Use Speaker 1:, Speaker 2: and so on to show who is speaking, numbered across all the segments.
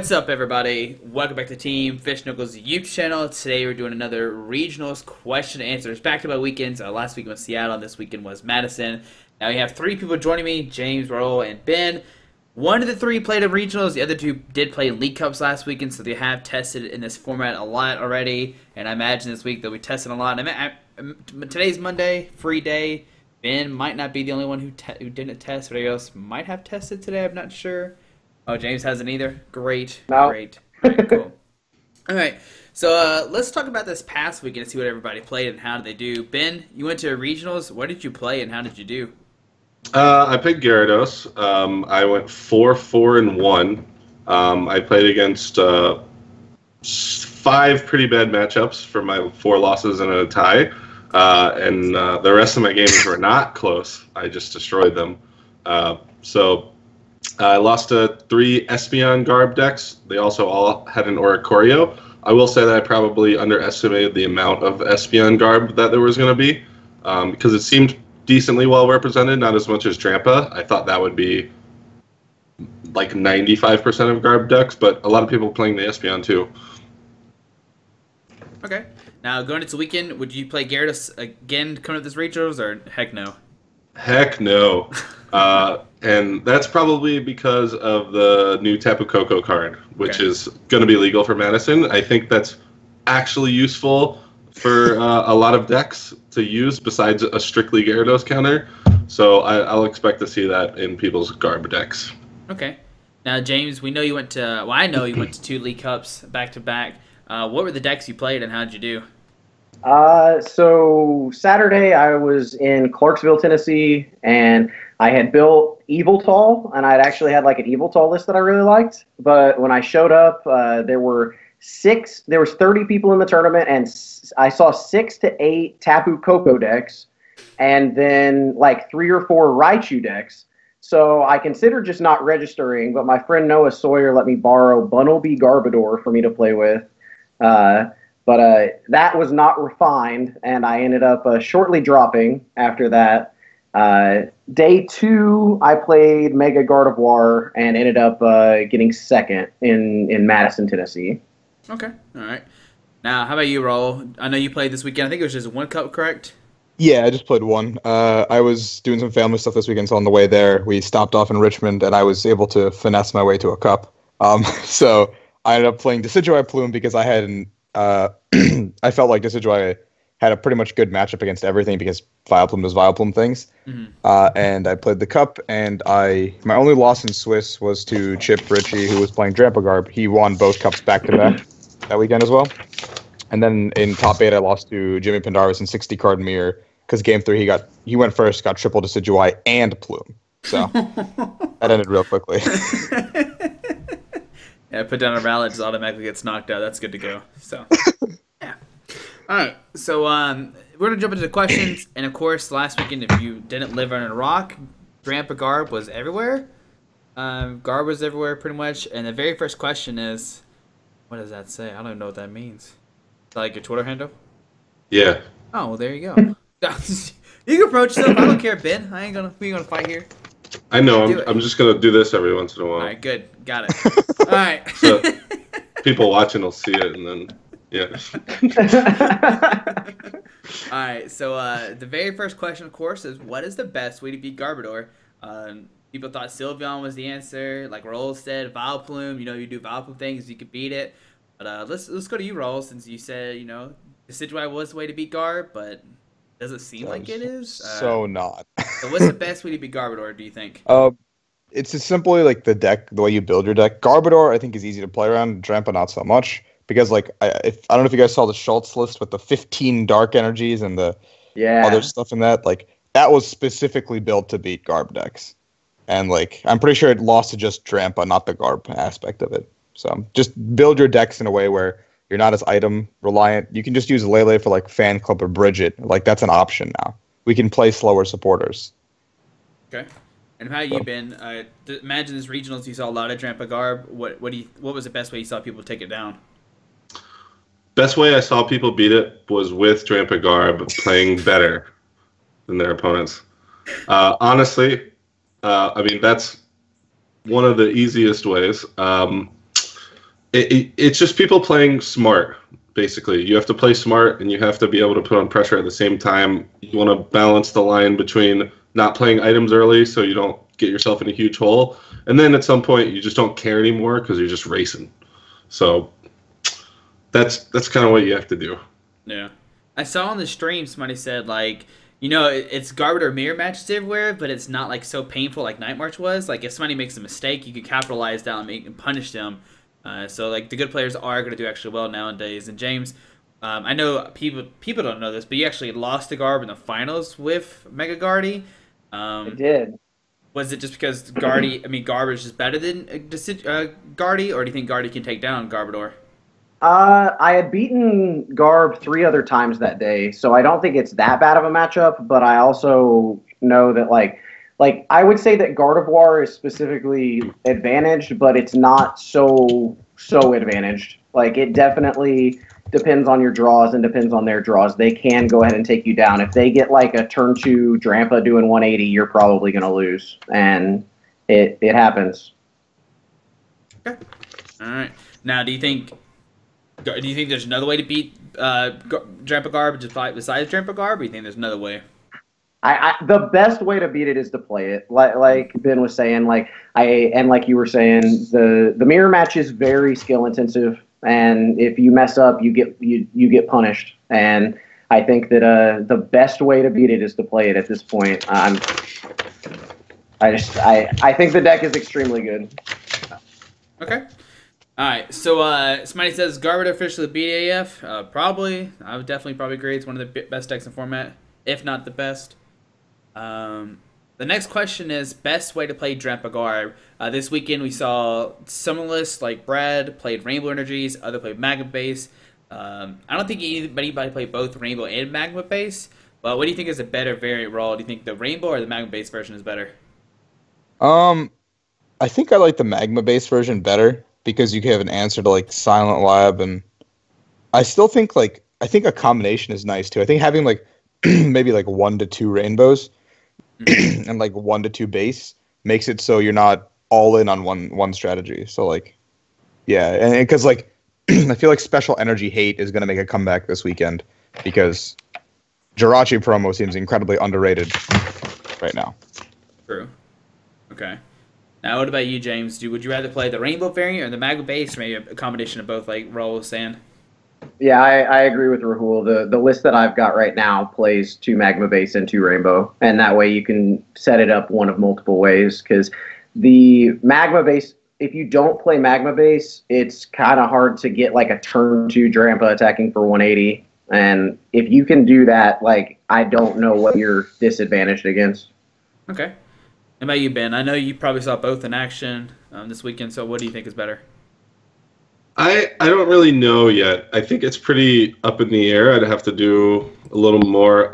Speaker 1: What's up, everybody? Welcome back to Team Fish Knuckles YouTube channel. Today we're doing another regionals question and answers back-to-back weekends. Last weekend was Seattle, this weekend was Madison. Now we have three people joining me, James, Raul, and Ben. One of the three played in regionals, the other two did play in League Cups last weekend, so they have tested in this format a lot already, and I imagine this week they'll be testing a lot. Today's Monday, free day. Ben might not be the only one who didn't test, everybody else might have tested today, I'm not sure. Oh, James hasn't either? Great.
Speaker 2: No.
Speaker 1: Great. Right, cool. All right. So let's talk about this past weekend and see what everybody played and how did they do. Ben, you went to regionals. What did you play and how did you do?
Speaker 3: I picked Gyarados. I went 4-4-1. I played against 5 pretty bad matchups for my 4 losses and a tie. And the rest of my games were not close. I just destroyed them. I lost to 3 Espeon Garb decks. They also all had an Oricorio. I will say that I probably underestimated the amount of Espeon Garb that there was going to be because it seemed decently well represented, not as much as Drampa. I thought that would be like 95% of Garb decks, but a lot of people playing the Espeon too.
Speaker 1: Okay. Now, going into the weekend, would you play Gyarados again coming up this regionals or heck no?
Speaker 3: Heck no. And that's probably because of the new Tapu Koko card, which is going to be legal for Madison. I think that's actually useful for a lot of decks to use besides a strictly Gyarados counter. So I'll expect to see that in people's Garb decks.
Speaker 1: Okay. Now, James, we know you went to, well, I know you went to 2 League Cups back-to-back. What were the decks you played and how'd you do?
Speaker 2: So Saturday I was in Clarksville, Tennessee, and I had built Eeveelution, and I'd actually had like an Eeveelution list that I really liked. But when I showed up, there was 30 people in the tournament, and I saw 6 to 8 Tapu Koko decks, and then like 3 or 4 Raichu decks. So I considered just not registering, but my friend Noah Sawyer let me borrow Bunnelby Garbodor for me to play with. But that was not refined, and I ended up shortly dropping after that. Day 2, I played Mega Gardevoir and ended up getting second in Madison, Tennessee.
Speaker 1: Okay, all right. Now, how about you, Raul? I know you played this weekend. I think it was just 1 cup, correct?
Speaker 4: Yeah, I just played 1. I was doing some family stuff this weekend, so on the way there, we stopped off in Richmond, and I was able to finesse my way to a cup. So I ended up playing Decidueye Plume because I had I felt like Decidueye had a pretty much good matchup against everything because Vileplume does Vileplume things.
Speaker 1: Mm-hmm.
Speaker 4: And I played the cup, and my only loss in Swiss was to Chip Ritchie, who was playing Drampa Garb. He won both cups back-to-back that weekend as well. And then in top 8, I lost to Jimmy Pendarvis in 60-card mirror because game 3 he went first, got triple Decidueye and Plume. So that ended real quickly.
Speaker 1: Yeah, put down a rally, just automatically gets knocked out. That's good to go. So, yeah. All right. So, we're going to jump into the questions. And, of course, last weekend, if you didn't live under a rock, Drampa Garb was everywhere. Garb was everywhere, pretty much. And the very first question is, what does that say? I don't even know what that means. Is that like your Twitter handle?
Speaker 3: Yeah.
Speaker 1: Oh, well, there you go. You can approach yourself. I don't care, Ben. We ain't gonna fight here.
Speaker 3: I know. I'm just going to do this every once in a while.
Speaker 1: All right, good. Got it. All right.
Speaker 3: So people watching will see it, and then, yeah.
Speaker 1: All right, so the very first question, of course, is what is the best way to beat Garbodor? People thought Sylveon was the answer. Like Raul said, Vileplume. You do Vileplume things, you could beat it. But let's go to you, Raul, since you said, the Decidueye was the way to beat Garb, but does it seem like it is?
Speaker 4: So not.
Speaker 1: So what's the best way to beat Garbodor, do you think?
Speaker 4: It's just simply like the way you build your deck. Garbodor, I think, is easy to play around. Drampa, not so much. Because, I don't know if you guys saw the Schultz list with the 15 dark energies and the other stuff in that. That was specifically built to beat Garb decks. And, I'm pretty sure it lost to just Drampa, not the Garb aspect of it. So, just build your decks in a way where you're not as item reliant. You can just use Lele for, Fan Club or Bridget. That's an option now. We can play slower supporters.
Speaker 1: Okay. And how you been? Imagine this regionals. You saw a lot of Drampa Garb. What was the best way you saw people take it down?
Speaker 3: Best way I saw people beat it was with Drampa Garb playing better than their opponents. Honestly, that's one of the easiest ways. It's just people playing smart. Basically, you have to play smart, and you have to be able to put on pressure at the same time. You want to balance the line between not playing items early, so you don't get yourself in a huge hole, and then at some point you just don't care anymore because you're just racing. So that's kind of what you have to do.
Speaker 1: Yeah, I saw on the stream somebody said like, you know, it's Garbodor mirror matches everywhere, but it's not like so painful like Night March was. Like if somebody makes a mistake, you can capitalize down and punish them. So like the good players are going to do actually well nowadays. And James, I know people don't know this, but you actually lost to Garb in the finals with Mega Gardy.
Speaker 2: I did.
Speaker 1: Was it just because Garb is just better than Gardy, or do you think Gardy can take down Garbodor?
Speaker 2: I had beaten Garb 3 other times that day, so I don't think it's that bad of a matchup. But I also know that like I would say that Gardevoir is specifically advantaged, but it's not so advantaged. Like it definitely depends on your draws and depends on their draws. They can go ahead and take you down. If they get like a turn 2 Drampa doing 180, you're probably going to lose, and it happens.
Speaker 1: Okay. All right. Now, do you think there's another way to beat Drampa Garb besides Drampa Garb, or do you think there's another way?
Speaker 2: The best way to beat it is to play it. Like Ben was saying, like you were saying, the mirror match is very skill intensive, and if you mess up, you get punished. And I think that the best way to beat it is to play it at this point. I think the deck is extremely good.
Speaker 1: Okay. All right, so somebody says Garbodor officially beat AF. Probably. I would definitely probably agree. It's one of the best decks in format, if not the best. The next question is best way to play Drampa Garb. This weekend we saw some lists like Brad played Rainbow Energies, other played Magma Base. I don't think anybody played both Rainbow and Magma Base. But what do you think is a better variant role? Do you think the Rainbow or the Magma Base version is better?
Speaker 4: I think I like the Magma Base version better because you can have an answer to like Silent Lab, and I still think I think a combination is nice too. I think having like maybe like 1 to 2 rainbows and like 1 to 2 base makes it so you're not all in on one strategy. So like, yeah, and because like I feel like Special Energy Hate is gonna make a comeback this weekend because Jirachi promo seems incredibly underrated right now.
Speaker 1: True. Okay. Now, what about you, James? Would you rather play the Rainbow variant or the Magma Base, or maybe a combination of both, like Raul was saying?
Speaker 2: Yeah, I agree with Rahul. The list that I've got right now plays 2 Magma Base and 2 Rainbow, and that way you can set it up one of multiple ways. Because the Magma Base, if you don't play Magma Base, it's kind of hard to get like a turn 2 Drampa attacking for 180. And if you can do that, like I don't know what you're disadvantaged against.
Speaker 1: Okay. How about you, Ben? I know you probably saw both in action this weekend, so what do you think is better?
Speaker 3: I don't really know yet. I think it's pretty up in the air. I'd have to do a little more.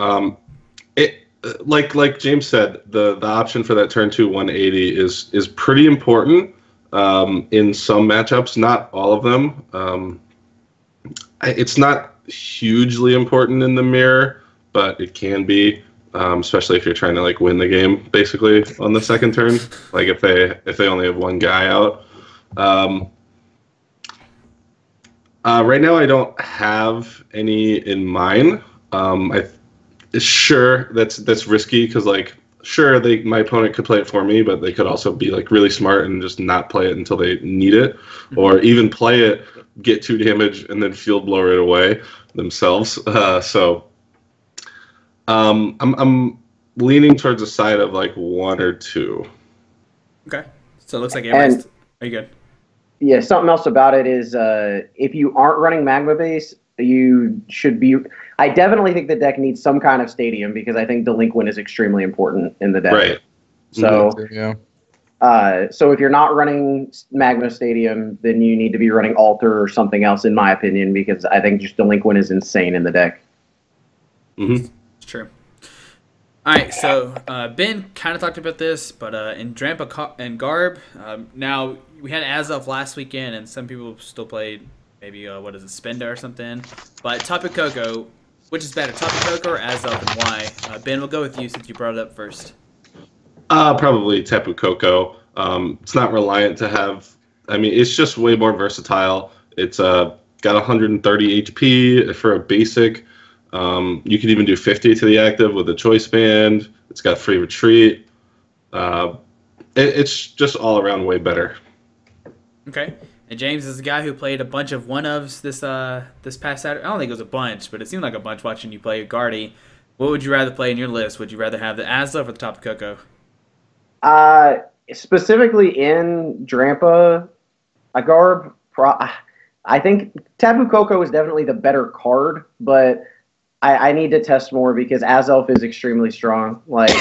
Speaker 3: Like James said, the option for that turn 2 180 is pretty important in some matchups, not all of them. It's not hugely important in the mirror, but it can be. Especially if you're trying to like win the game, basically on the second turn. Like if they only have one guy out. Right now, I don't have any in mind. Sure, that's risky because like sure my opponent could play it for me, but they could also be like really smart and just not play it until they need it, or even play it, get 2 damage, and then field blower it away themselves. I'm leaning towards the side of like 1 or 2.
Speaker 1: Okay, so it looks like everybody's. Are you good?
Speaker 2: Yeah, something else about it is if you aren't running Magma Base, you should be. I definitely think the deck needs some kind of stadium because I think Delinquent is extremely important in the deck.
Speaker 3: Right.
Speaker 2: So
Speaker 4: yeah.
Speaker 2: So if you're not running Magma Stadium, then you need to be running Alter or something else, in my opinion, because I think just Delinquent is insane in the deck.
Speaker 3: Mm-hmm.
Speaker 1: True. All right, so Ben kind of talked about this, but in Drampa and Garb, now we had Azov last weekend, and some people still played maybe Spinda or something. But Tapu Koko, which is better, Tapu Koko or Azov, and why? Ben, we'll go with you since you brought it up first.
Speaker 3: Probably Tapu Koko. It's not reliant to have I mean, it's just way more versatile. It's got 130 HP for a basic. You can even do 50 to the active with a choice band. It's got free retreat. It's just all around way better.
Speaker 1: Okay. And James is the guy who played a bunch of one-ofs this past Saturday. I don't think it was a bunch, but it seemed like a bunch watching you play Guardy. What would you rather play in your list? Would you rather have the Asol or the Tapu Koko?
Speaker 2: Specifically in Drampa Garb, I think Tapu Koko is definitely the better card, but I need to test more because Asol is extremely strong. Like,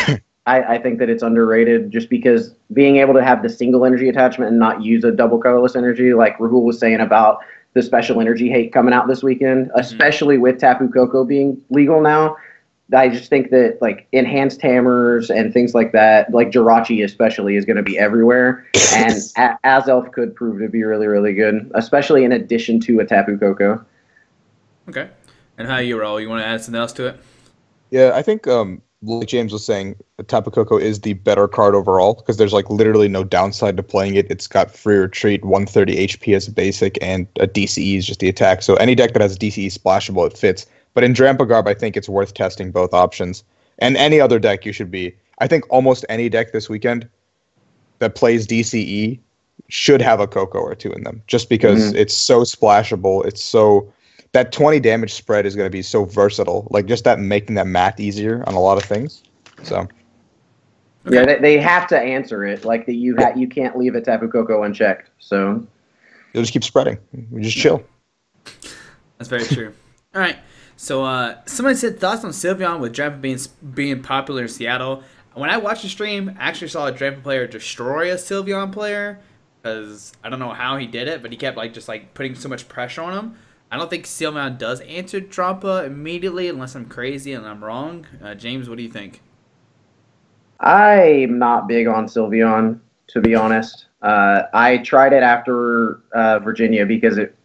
Speaker 2: I think that it's underrated just because being able to have the single energy attachment and not use a double colorless energy, like Rahul was saying about the special energy hate coming out this weekend, especially with Tapu Koko being legal now. I just think that like enhanced hammers and things like that, like Jirachi especially, is going to be everywhere. And Asol could prove to be really, really good, especially in addition to a Tapu Koko.
Speaker 1: Okay. And how you roll? You want to add something else to it?
Speaker 4: Yeah, I think like James was saying, Tapu Koko is the better card overall because there's like literally no downside to playing it. It's got free retreat, 130 HP as a basic, and a DCE is just the attack. So any deck that has a DCE splashable, it fits. But in Drampa Garb, I think it's worth testing both options. And any other deck you should be. I think almost any deck this weekend that plays DCE should have a Koko or two in them. Just because it's so splashable. It's so... That 20 damage spread is going to be so versatile. Like, just that making that math easier on a lot of things. So...
Speaker 2: Okay. Yeah, they have to answer it. Like, that you can't leave a Tapu Koko unchecked. So...
Speaker 4: You'll just keep spreading. We just chill.
Speaker 1: That's very true. All right. So somebody said thoughts on Sylveon with Drampa being popular in Seattle. When I watched the stream, I actually saw a Drampa player destroy a Sylveon player because I don't know how he did it, but he kept just putting so much pressure on him. I don't think Sylveon does answer Drampa immediately unless I'm crazy and I'm wrong. James, what do you think?
Speaker 2: I'm not big on Sylveon, to be honest. I tried it after Virginia because it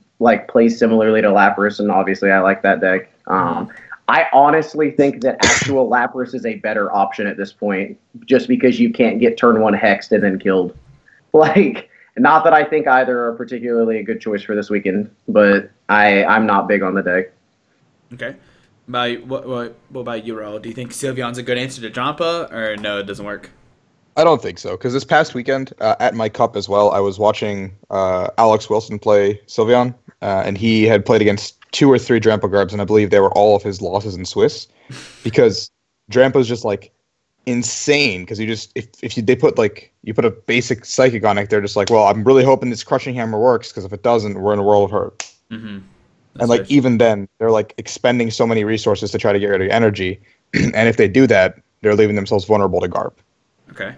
Speaker 2: plays similarly to Lapras, and obviously I like that deck. I honestly think that actual Lapras is a better option at this point, just because you can't get turn one hexed and then killed. Not that I think either are particularly a good choice for this weekend, but I'm not big on the deck.
Speaker 1: Okay. What about you, Ro? Do you think Sylveon's a good answer to Drampa, or no, it doesn't work?
Speaker 4: I don't think so, because this past weekend, at my cup as well, I was watching Alex Wilson play Sylveon, and he had played against 2 or 3 Drampa Garbs, and I believe they were all of his losses in Swiss, because Drampa's just insane. Because they put a basic Psychic on it, they're just well, I'm really hoping this Crushing Hammer works, because if it doesn't, we're in a world of hurt.
Speaker 1: Mm-hmm.
Speaker 4: And even then, they're expending so many resources to try to get rid of energy, and if they do that, they're leaving themselves vulnerable to Garb.
Speaker 1: Okay.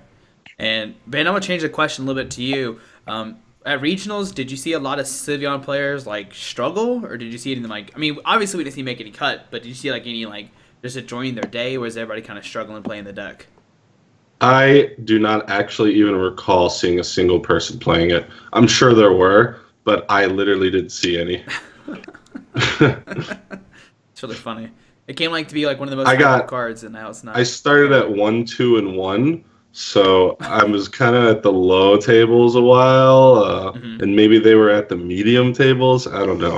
Speaker 1: And Ben, I'm gonna change the question a little bit to you. At regionals, did you see a lot of Sylveon players struggle, or did you see anything I mean, obviously we didn't see make any cut, but did you see any just enjoying their day, or was everybody kind of struggling playing the deck?
Speaker 3: I do not actually even recall seeing a single person playing it. I'm sure there were, but I literally didn't see any.
Speaker 1: It's really funny. It came to be one of the most popular cards, and now it's not.
Speaker 3: I started at 1, 2, and 1. So I was kind of at the low tables a while, and maybe they were at the medium tables. I don't know.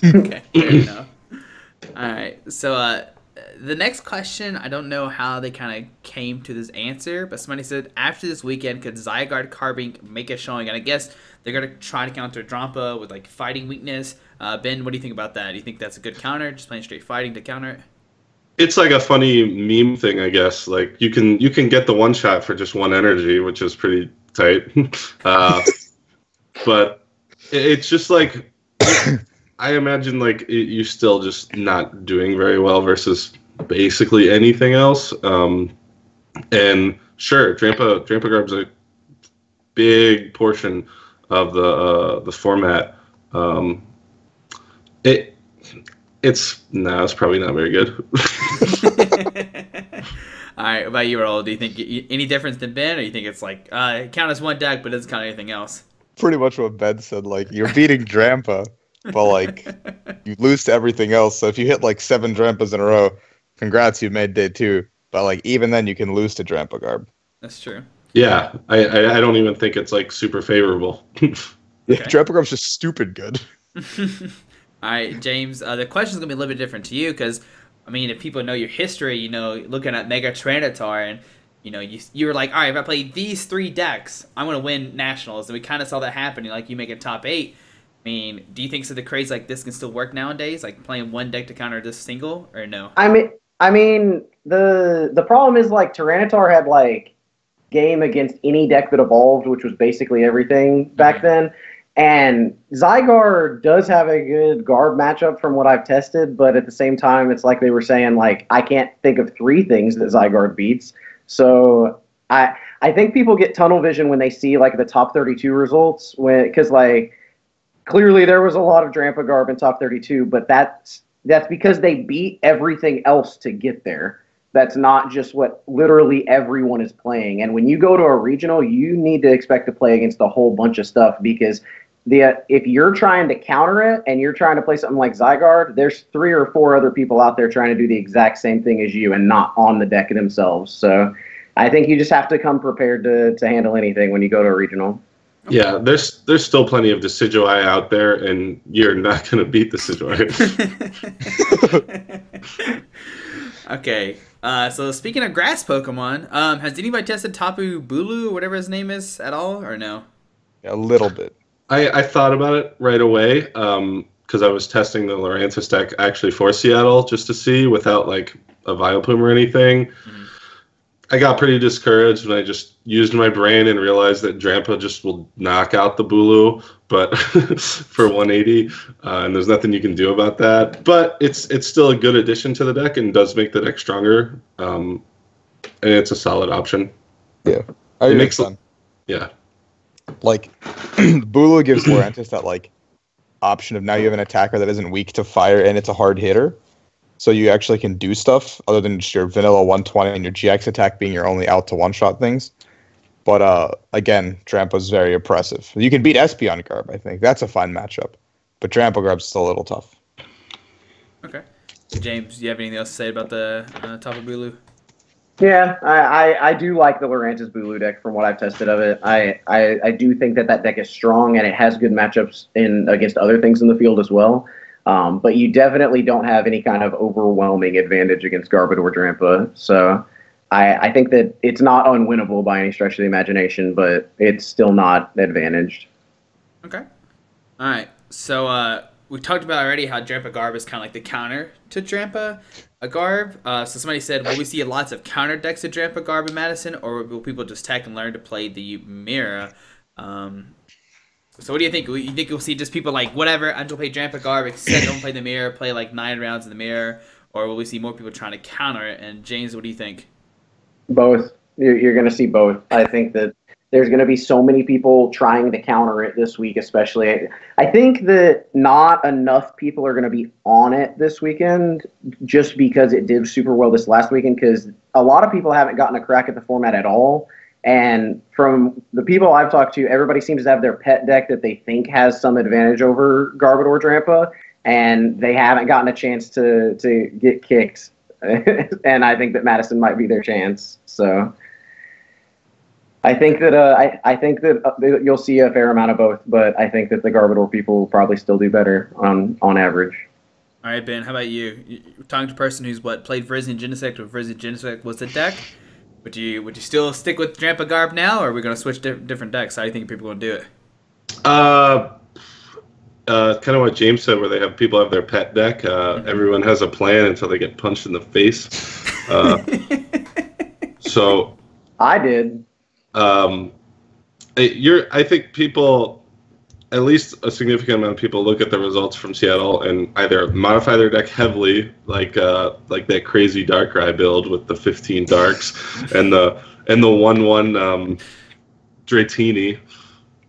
Speaker 1: Okay, fair enough. All right, so the next question, I don't know how they kind of came to this answer, but somebody said, after this weekend, could Zygarde Carbink make a showing? And I guess they're going to try to counter Drampa with fighting weakness. Ben, what do you think about that? Do you think that's a good counter, just playing straight fighting to counter it?
Speaker 3: It's a funny meme thing, I guess. You can get the one shot for just 1 energy, which is pretty tight. But it's just I imagine you still just not doing very well versus basically anything else. And sure, Drampa Garb's a big portion of the format. It's probably not very good.
Speaker 1: All right, what about you, Raul? Do you think any difference than Ben, or you think it's count as one deck, but doesn't count anything else?
Speaker 4: Pretty much what Ben said. You're beating Drampa, but you lose to everything else. So if you hit 7 Drampas in a row, congrats, you made day 2. But even then, you can lose to Drampa Garb.
Speaker 1: That's true.
Speaker 3: Yeah, I don't even think it's like super favorable.
Speaker 4: Yeah, Drampa Garb's just stupid good.
Speaker 1: All right, James. The question's gonna be a little bit different to you because, I mean, if people know your history, looking at Mega Tyranitar, and you were like, all right, if I play these 3 decks, I'm gonna win nationals, and we kind of saw that happening. Like you make a top 8. I mean, do you think so? The craze like this can still work nowadays, like playing one deck to counter this single, or no?
Speaker 2: I mean, the problem is like Tyranitar had like game against any deck that evolved, which was basically everything back then. And Zygarde does have a good Garb matchup from what I've tested, but at the same time, it's like they were saying, like, I can't think of 3 things that Zygarde beats. So I think people get tunnel vision when they see like the top 32 results, because like clearly there was a lot of Drampa Garb in top 32, but that's because they beat everything else to get there. That's not just what literally everyone is playing. And when you go to a regional, you need to expect to play against a whole bunch of stuff, because if you're trying to counter it and you're trying to play something like Zygarde, there's 3 or 4 other people out there trying to do the exact same thing as you and not on the deck themselves. So I think you just have to come prepared to handle anything when you go to a regional.
Speaker 3: Yeah, there's still plenty of Decidueye out there, and you're not going to beat Decidueye.
Speaker 1: Okay, so speaking of grass Pokemon, has anybody tested Tapu Bulu, or whatever his name is, at all, or no?
Speaker 4: A little bit.
Speaker 3: I thought about it right away because I was testing the Lurantis deck actually for Seattle just to see without like a Vileplume or anything. Mm-hmm. I got pretty discouraged when I just used my brain and realized that Drampa just will knock out the Bulu, but for 180, and there's nothing you can do about that. But it's still a good addition to the deck and does make the deck stronger, and it's a solid option.
Speaker 4: Yeah,
Speaker 3: it makes sense. Yeah.
Speaker 4: Like, Bulu gives Lurantis that, like, option of now you have an attacker that isn't weak to fire and it's a hard hitter. So you actually can do stuff other than just your vanilla 120 and your GX attack being your only out to one-shot things. But, again, Drampa's very oppressive. You can beat Espeon Garb, I think. That's a fine matchup. But Drampa Garb's still a little tough.
Speaker 1: Okay. James, do you have anything else to say about the Tapu Bulu?
Speaker 2: Yeah, I do like the Lurantis Bulu deck from what I've tested of it. I do think that deck is strong and it has good matchups against other things in the field as well. But you definitely don't have any kind of overwhelming advantage against Garbodor Drampa. So I think that it's not unwinnable by any stretch of the imagination, but it's still not advantaged.
Speaker 1: Okay. All right. So we talked about already how Drampa Garb is kind of like the counter to Drampa Garb. So somebody said, will we see lots of counter decks to Drampa Garb in Madison, or will people just tech and learn to play the mirror? So what do you think? You think we'll see just people like, whatever, I'm going to play Drampa Garb, except don't play the mirror, play like 9 rounds in the mirror, or will we see more people trying to counter it? And James, what do you think?
Speaker 2: Both. You're going to see both. I think that there's going to be so many people trying to counter it this week, especially. I think that not enough people are going to be on it this weekend just because it did super well this last weekend, because a lot of people haven't gotten a crack at the format at all. And from the people I've talked to, everybody seems to have their pet deck that they think has some advantage over Garbodor Drampa, and they haven't gotten a chance to get kicked. And I think that Madison might be their chance. So I think that I think that you'll see a fair amount of both, but I think that the Garbodor people will probably still do better on average.
Speaker 1: All right, Ben, how about you? You're talking to a person who's played Virizion Genesect, or Virizion Genesect was the deck. Would you still stick with Drampa Garb now, or are we going to switch different decks? How do you think people are going to do it?
Speaker 3: Kind of what James said, where they have people have their pet deck. Everyone has a plan until they get punched in the face. So
Speaker 2: I did.
Speaker 3: I think people, at least a significant amount of people, look at the results from Seattle and either modify their deck heavily, like that crazy Darkrai build with the 15 darks and the 1/1 Dratini,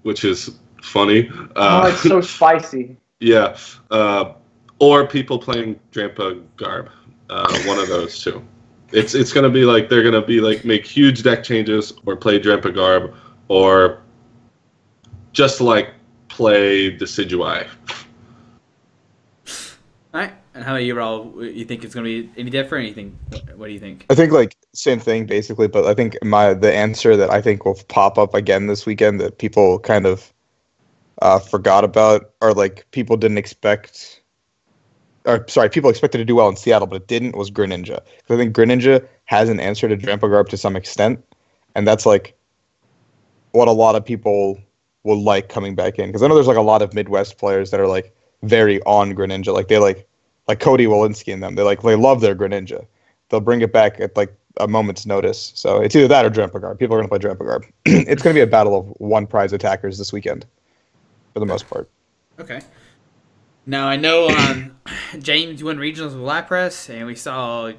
Speaker 3: which is funny.
Speaker 2: It's so spicy.
Speaker 3: Yeah. Or people playing Drampa Garb. One of those two. It's going to be like they're going to be like make huge deck changes or play Drampa Garb or just like play Decidueye.
Speaker 1: All right. And how about you, Raul? You think it's going to be any different? Anything? What do you think?
Speaker 4: I think like same thing basically, but I think the answer that I think will pop up again this weekend that people kind of forgot about, or like people didn't expect, or sorry, people expected to do well in Seattle, but it didn't, was Greninja. Because I think Greninja has an answer to Drampa Garb to some extent, and that's like what a lot of people will like coming back in. Because I know there's like a lot of Midwest players that are like very on Greninja, like they like Cody Walensky and them. They love their Greninja. They'll bring it back at like a moment's notice. So it's either that or Drampa Garb. People are going to play Drampa Garb. It's going to be a battle of one prize attackers this weekend, for the most part.
Speaker 1: Okay. Now I know James won regionals with Lapras, and we saw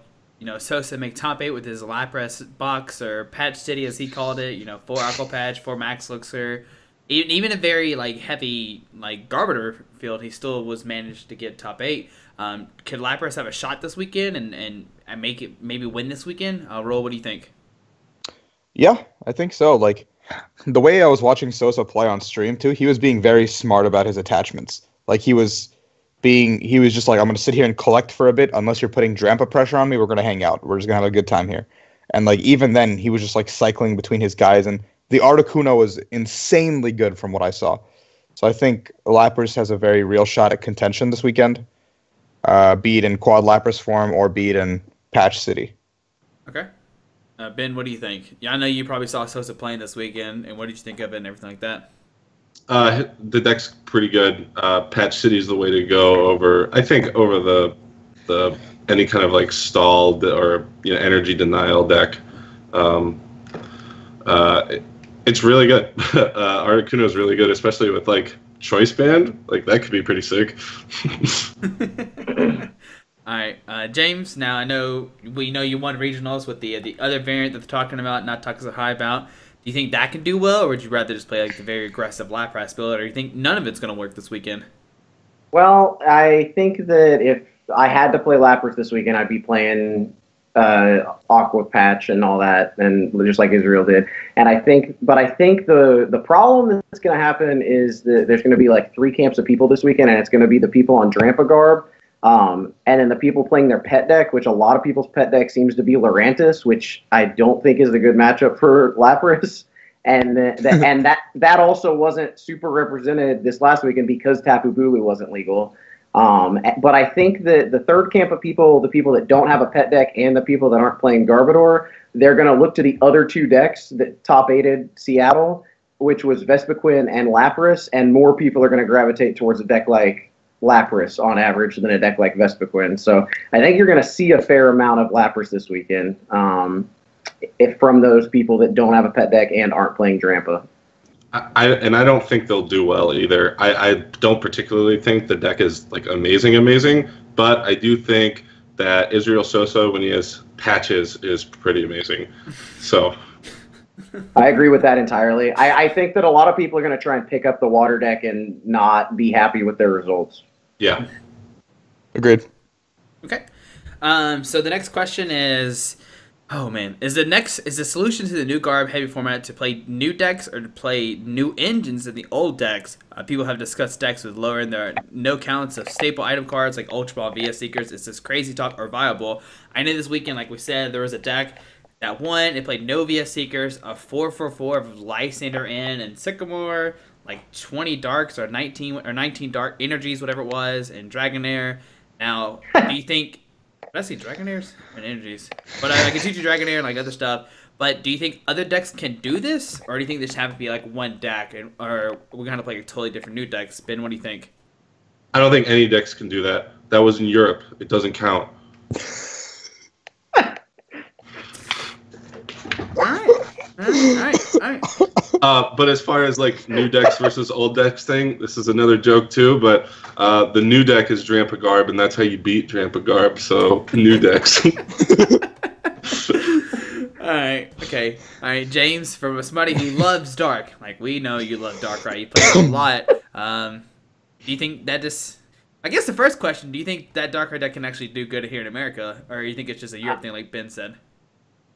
Speaker 1: Sosa make top 8 with his Lapras box, or Patch City as he called it. 4 Aqua Patch, 4 Max Elixir. Even a very like heavy like Garbodor field, he still was managed to get top 8. Could Lapras have a shot this weekend and make it maybe win this weekend? Roll, what do you think?
Speaker 4: Yeah, I think so. Like the way I was watching Sosa play on stream too, he was being very smart about his attachments. Like he was just like, I'm going to sit here and collect for a bit. Unless you're putting Drampa pressure on me, we're going to hang out. We're just going to have a good time here. And like even then, he was just like cycling between his guys, and the Articuno was insanely good from what I saw. So I think Lapras has a very real shot at contention this weekend. Be it in Quad Lapras form or be it in Patch City.
Speaker 1: Okay. Ben, what do you think? Yeah, I know you probably saw Sosa playing this weekend, and what did you think of it and everything like that?
Speaker 3: The deck's pretty good. Patch City's the way to go over the any kind of like stalled or energy denial deck. It's really good. Articuno is really good, especially with like Choice Band. Like that could be pretty sick.
Speaker 1: All right, James. Now we know you won regionals with the other variant that they're talking about, not talking so high about. Do you think that can do well, or would you rather just play like the very aggressive Lapras build, or do you think none of it's going to work this weekend?
Speaker 2: Well, I think that if I had to play Lapras this weekend, I'd be playing Aqua Patch and all that, and just like Israel did. And I think the problem that's going to happen is that there's going to be like 3 camps of people this weekend, and it's going to be the people on Drampa Garb, and then the people playing their pet deck, which a lot of people's pet deck seems to be Lurantis, which I don't think is a good matchup for Lapras. And and that also wasn't super represented this last weekend because Tapu Bulu wasn't legal. But I think that the third camp of people, the people that don't have a pet deck and the people that aren't playing Garbodor, they're going to look to the other 2 decks that top-8'd Seattle, which was Vespiquen and Lapras, and more people are going to gravitate towards a deck like Lapras on average than a deck like Vespiquen. So I think you're going to see a fair amount of Lapras this weekend from those people that don't have a pet deck and aren't playing Drampa.
Speaker 3: I don't think they'll do well either. I don't particularly think the deck is like amazing, but I do think that Israel Sosa, when he has patches, is pretty amazing. So
Speaker 2: I agree with that entirely. I think that a lot of people are going to try and pick up the water deck and not be happy with their results.
Speaker 3: Yeah.
Speaker 4: Agreed.
Speaker 1: Okay. So the next question is, oh man, is the solution to the new Garb heavy format to play new decks or to play new engines in the old decks? People have discussed decks with lowering their no counts of staple item cards like Ultra Ball, VS Seekers. Is this crazy talk or viable? I know this weekend, like we said, there was a deck that won. It played no VS Seekers, a 4/4 of Lysander N and Sycamore, like 20 Darks or 19 Dark Energies, whatever it was, and Dragonair. Now, do you think... Did I see Dragonairs and Energies? But I can teach you Dragonair and like other stuff. But do you think other decks can do this? Or do you think this have to be like one deck? Or we're going to play totally different new decks? Ben, what do you think?
Speaker 3: I don't think any decks can do that. That was in Europe. It doesn't count. All right. But as far as like new decks versus old decks thing, this is another joke too. But the new deck is Drampa Garb, and that's how you beat Drampa Garb. So new decks.
Speaker 1: All right. Okay. All right, James, from somebody who loves Dark, like we know you love Dark, right? You play it a lot. Do you think that just... I guess the first question, do you think that Dark deck can actually do good here in America, or do you think it's just a Europe thing, like Ben said?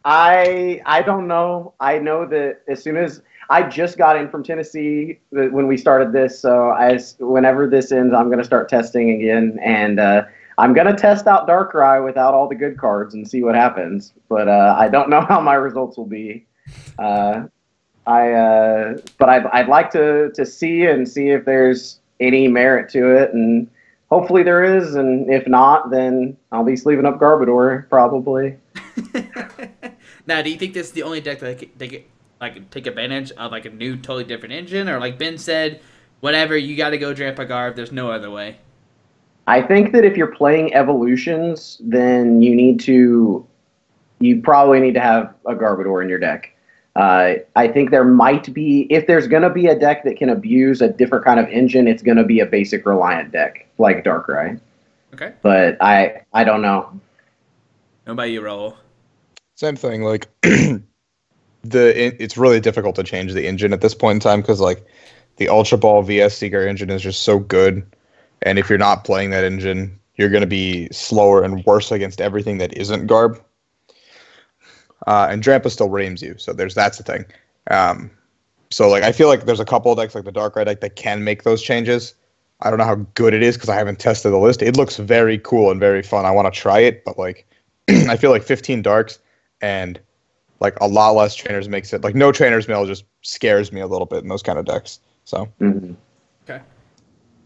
Speaker 2: I don't know. I know that as soon as I just got in from Tennessee when we started this, so whenever this ends, I'm going to start testing again. And I'm gonna test out Darkrai without all the good cards and see what happens. But I don't know how my results will be. But I'd like to see if there's any merit to it, and hopefully there is. And if not, then I'll be sleeving up Garbodor probably.
Speaker 1: Now, do you think this is the only deck that they could take advantage of like a new, totally different engine, or like Ben said, whatever, you got to go Drampa Garb. There's no other way.
Speaker 2: I think that if you're playing evolutions, then you probably need to have a Garbodor in your deck. I think there might be, if there's going to be a deck that can abuse a different kind of engine, it's going to be a basic Reliant deck like Darkrai.
Speaker 1: Okay.
Speaker 2: But I don't know.
Speaker 1: How about you, Raul?
Speaker 4: Same thing. Like it's really difficult to change the engine at this point in time because like the Ultra Ball VS Seeker engine is just so good, and if you're not playing that engine, you're going to be slower and worse against everything that isn't Garb. And Drampa still reams you, so that's the thing. So like I feel like there's a couple of decks like the Darkrai deck that can make those changes. I don't know how good it is because I haven't tested the list. It looks very cool and very fun. I want to try it, but like I feel like 15 Darks and like a lot less trainers makes it like no trainers mail just scares me a little bit in those kind of decks. So
Speaker 1: Okay.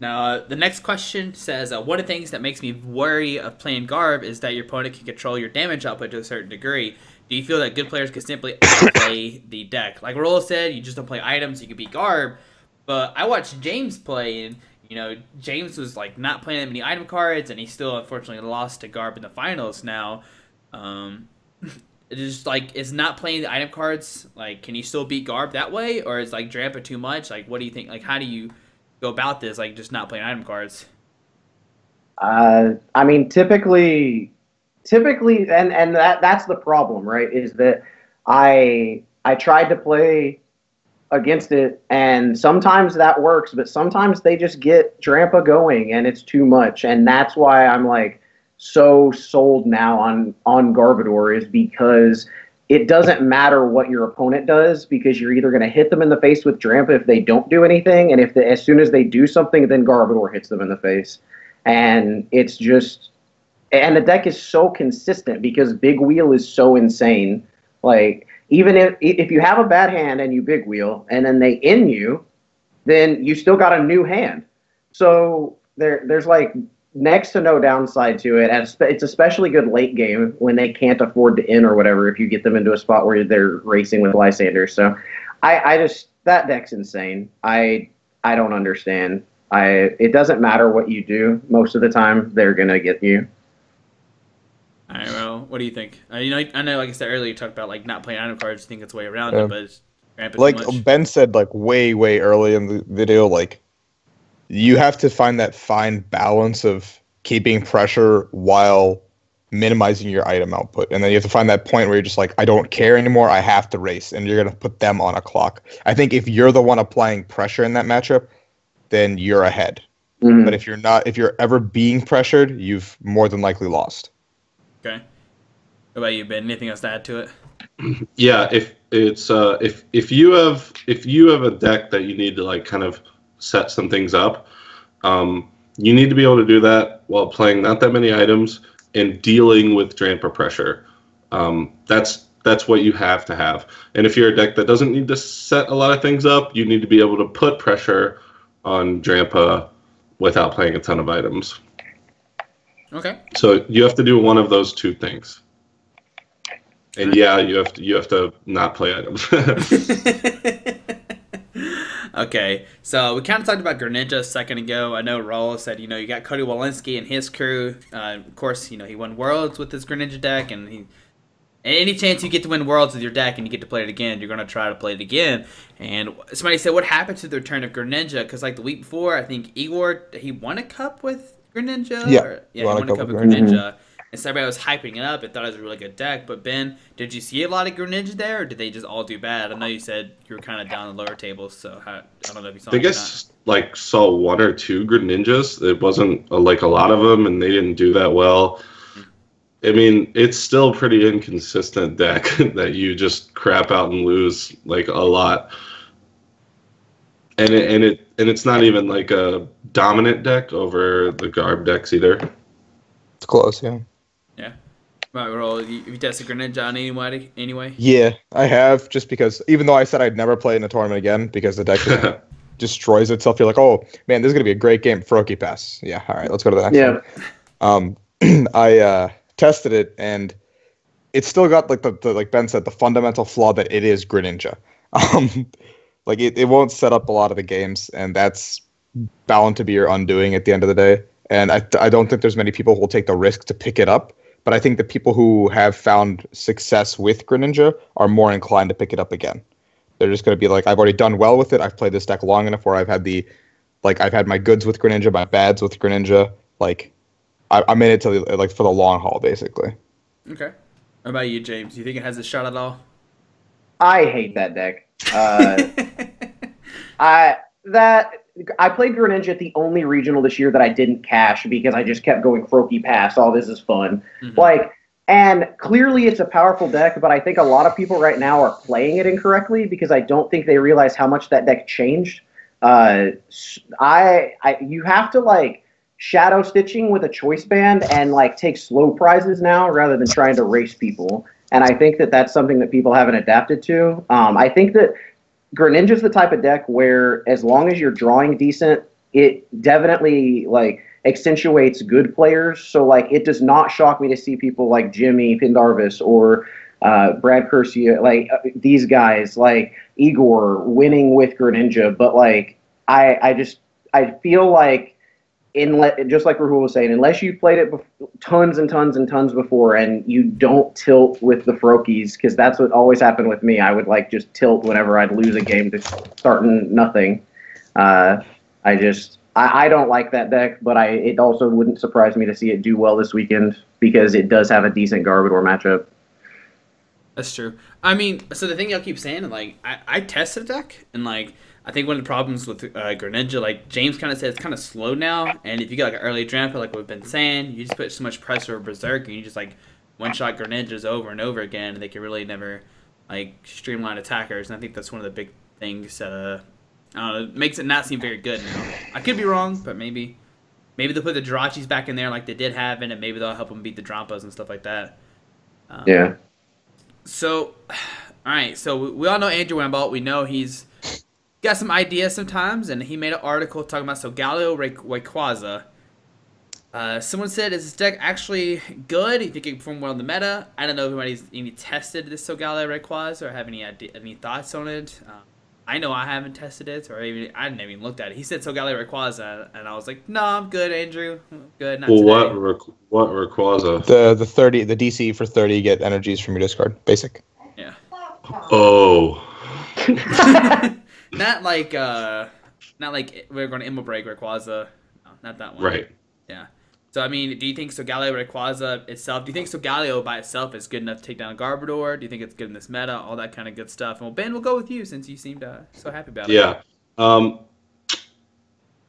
Speaker 1: Now the next question says, one of the things that makes me worry of playing Garb is that your opponent can control your damage output to a certain degree. Do you feel that good players can simply outplay the deck? Like Rolla said, you just don't play items, you can beat Garb. But I watched James play, and James was like not playing that many item cards, and he still unfortunately lost to Garb in the finals. Now, it is like, is not playing the item cards, like, can you still beat Garb that way, or is like Drampa too much? Like, what do you think? Like, how do you go about this? Like, just not playing item cards.
Speaker 2: I mean, typically, and that's the problem, right? Is that I tried to play against it, and sometimes that works, but sometimes they just get Drampa going, and it's too much, and that's why I'm like so sold now on Garbodor, is because it doesn't matter what your opponent does, because you're either going to hit them in the face with Drampa if they don't do anything, and as soon as they do something, then Garbodor hits them in the face, and it's just. And the deck is so consistent because Big Wheel is so insane. Like, even if you have a bad hand and you Big Wheel and then they in you, then you still got a new hand. So there's like next to no downside to it. And it's especially good late game when they can't afford to in or whatever, if you get them into a spot where they're racing with Lysander. So I just, that deck's insane. I don't understand. It doesn't matter what you do. Most of the time, they're going to get you.
Speaker 1: All right, well, what do you think? I know, like I said earlier, you talked about like not playing item cards. Think it's way around it, but it's
Speaker 4: like Ben said, like way early in the video, like you have to find that fine balance of keeping pressure while minimizing your item output, and then you have to find that point where you're just like, I don't care anymore. I have to race, and you're gonna put them on a clock. I think if you're the one applying pressure in that matchup, then you're ahead. But if you're not, if you're ever being pressured, you've more than likely lost.
Speaker 1: Okay. What about you, Ben? Anything else to add to it?
Speaker 3: Yeah, if you have a deck that you need to like kind of set some things up, you need to be able to do that while playing not that many items and dealing with Drampa pressure. That's what you have to have. And if you're a deck that doesn't need to set a lot of things up, you need to be able to put pressure on Drampa without playing a ton of items. Okay. So you have to do one of those two things. And yeah, you have to not play items.
Speaker 1: Okay, so we kind of talked about Greninja a second ago. I know Raul said, you got Cody Walensky and his crew. Of course, he won Worlds with his Greninja deck, and any chance you get to win Worlds with your deck and you get to play it again, you're going to try to play it again. And somebody said, what happened to the return of Greninja? Because like the week before, I think Igor, he won a cup with Greninja?
Speaker 4: Yeah,
Speaker 1: he won a cup with Greninja. And so everybody was hyping it up and thought it was a really good deck. But Ben, did you see a lot of Greninja there, or did they just all do bad? I know you said you were kind of down the lower tables, so I don't know if you saw.
Speaker 3: I guess like saw one or two Greninjas. It wasn't like a lot of them, and they didn't do that well. I mean, it's still a pretty inconsistent deck that you just crap out and lose like a lot. And it's not even like a dominant deck over the Garb decks either.
Speaker 4: It's close, yeah.
Speaker 1: Yeah. Right, Roll. Have you tested Greninja on anyway?
Speaker 4: Yeah, I have, just because, even though I said I'd never play in a tournament again, because the deck just destroys itself, you're like, oh, man, this is going to be a great game. Froakie Pass. Yeah, all right, let's go to the next one. I tested it, and it's still got, like, like Ben said, the fundamental flaw that it is Greninja. Like, it won't set up a lot of the games, and that's bound to be your undoing at the end of the day. And I don't think there's many people who will take the risk to pick it up. But I think the people who have found success with Greninja are more inclined to pick it up again. They're just going to be like, I've already done well with it. I've played this deck long enough where I've had my goods with Greninja, my bads with Greninja. Like, I'm in it for the long haul, basically.
Speaker 1: Okay. What about you, James? Do you think it has a shot at all?
Speaker 2: I hate that deck. I played Greninja at the only regional this year that I didn't cash because I just kept going Froakie Pass. Oh, this is fun. Mm-hmm. And clearly it's a powerful deck, but I think a lot of people right now are playing it incorrectly because I don't think they realize how much that deck changed. You have to shadow stitching with a choice band and take slow prizes now rather than trying to race people. And I think that that's something that people haven't adapted to. I think that Greninja's the type of deck where as long as you're drawing decent, it definitely accentuates good players. So it does not shock me to see people like Jimmy Pendarvis or Brad Curcia, these guys Igor winning with Greninja. But I feel like just like Rahul was saying, unless you played it tons and tons and tons before and you don't tilt with the Froakies, because that's what always happened with me. I would just tilt whenever I'd lose a game to starting nothing. I don't like that deck, but it also wouldn't surprise me to see it do well this weekend because it does have a decent Garbodor matchup.
Speaker 1: That's true. I mean, so the thing y'all keep saying, I tested the deck, and I think one of the problems with Greninja, James kind of said, it's kind of slow now. And if you get an early Drampa, like we've been saying, you just put so much pressure over Berserk, and you just one-shot Greninjas over and over again, and they can really never streamline attackers. And I think that's one of the big things that I don't know, it makes it not seem very good now. I could be wrong, but maybe they'll put the Jirachis back in there like they did have, and maybe they'll help them beat the Drampas and stuff like that.
Speaker 2: Yeah.
Speaker 1: So, all right. So we all know Andrew Wambault. We know he's got some ideas sometimes, and he made an article talking about Solgaleo Rayquaza. Someone said, is this deck actually good? Do you think it can perform well in the meta? I don't know if anybody's any tested this Solgaleo Rayquaza or have any thoughts on it. I know I haven't tested it, or I didn't even looked at it. He said Solgaleo Rayquaza, and I was like, no, I'm good, Andrew. I'm good. Not today.
Speaker 3: What Rayquaza?
Speaker 4: The 30, the DC for 30, get energies from your discard. Basic.
Speaker 1: Yeah.
Speaker 3: Oh.
Speaker 1: Not like we're going to Immobreak Rayquaza. No, not that one.
Speaker 3: Right.
Speaker 1: Yeah. So, I mean, do you think Solgaleo Rayquaza itself, do you think Solgaleo by itself is good enough to take down a Garbodor? Do you think it's good in this meta? All that kind of good stuff. Well, Ben, we'll go with you since you seemed so happy about it.
Speaker 3: Yeah.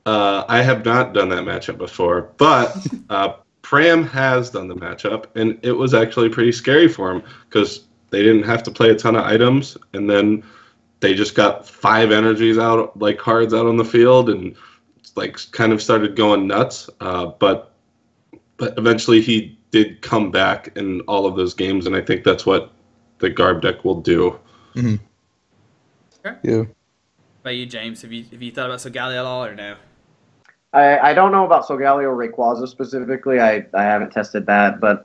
Speaker 3: I have not done that matchup before, but Pram has done the matchup, and it was actually pretty scary for him because they didn't have to play a ton of items, and then they just got 5 energies out, cards out on the field, and kind of started going nuts. But eventually he did come back in all of those games, and I think that's what the Garb deck will do.
Speaker 4: Mm-hmm.
Speaker 1: Okay.
Speaker 4: Yeah.
Speaker 1: What about you, James? Have you thought about Solgaleo at all, or no?
Speaker 2: I don't know about Solgaleo Rayquaza specifically. I haven't tested that, but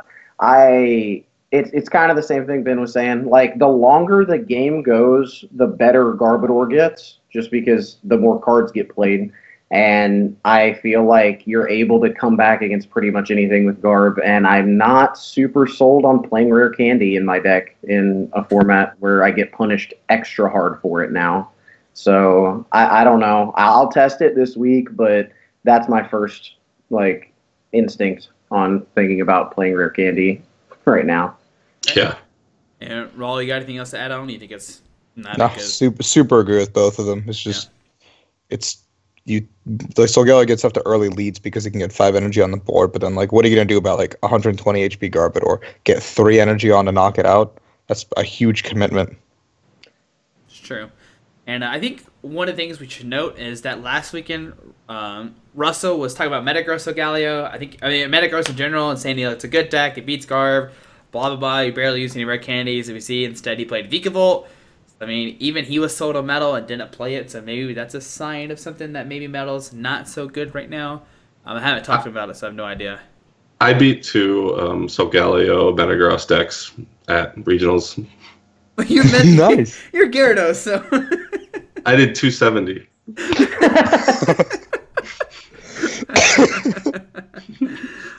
Speaker 2: it's kind of the same thing Ben was saying. The longer the game goes, the better Garbodor gets, just because the more cards get played. And I feel like you're able to come back against pretty much anything with Garb, and I'm not super sold on playing Rare Candy in my deck in a format where I get punished extra hard for it now. So I don't know. I'll test it this week, but that's my first instinct on thinking about playing Rare Candy right now.
Speaker 3: Yeah.
Speaker 1: And Raul, you got anything else to add on? You think it's not
Speaker 4: super agree with both of them. It's just Solgaleo gets up to early leads because he can get 5 energy on the board, but then what are you gonna do about 120 HP Garbodor? Get 3 energy on to knock it out? That's a huge commitment.
Speaker 1: It's true. And I think one of the things we should note is that last weekend, Russell was talking about Metagross Solgaleo. Metagross in general, and saying it's a good deck. It beats Garb, blah, blah, blah. You barely use any red candies. If you see, instead he played Vikavolt. I mean, even he was sold on Metal and didn't play it, so maybe that's a sign of something that maybe Metal's not so good right now. I haven't talked about it, so I have no idea.
Speaker 3: I beat 2 Solgaleo Metagross decks at regionals.
Speaker 1: Nice. You're Gyarados, so...
Speaker 3: I did 270.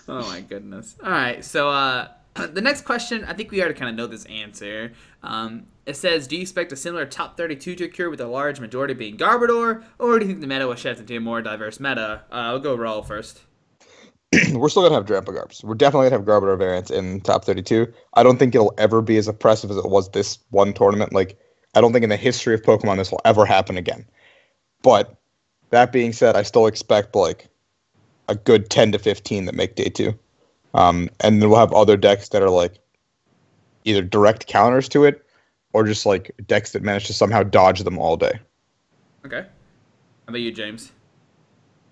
Speaker 1: Oh my goodness. All right, so the next question, I think we already kind of know this answer. It says, do you expect a similar top 32 to occur with a large majority being Garbodor, or do you think the meta will shift into a more diverse meta? I'll go Raul first.
Speaker 4: We're still going to have Drampa Garbs. We're definitely going to have Garbodor variants in top 32. I don't think it'll ever be as oppressive as it was this one tournament. Like, I don't think in the history of Pokemon this will ever happen again. But that being said, I still expect like a good 10 to 15 that make day 2. And then we'll have other decks that are like either direct counters to it or just like decks that manage to somehow dodge them all day.
Speaker 1: Okay. How about you, James?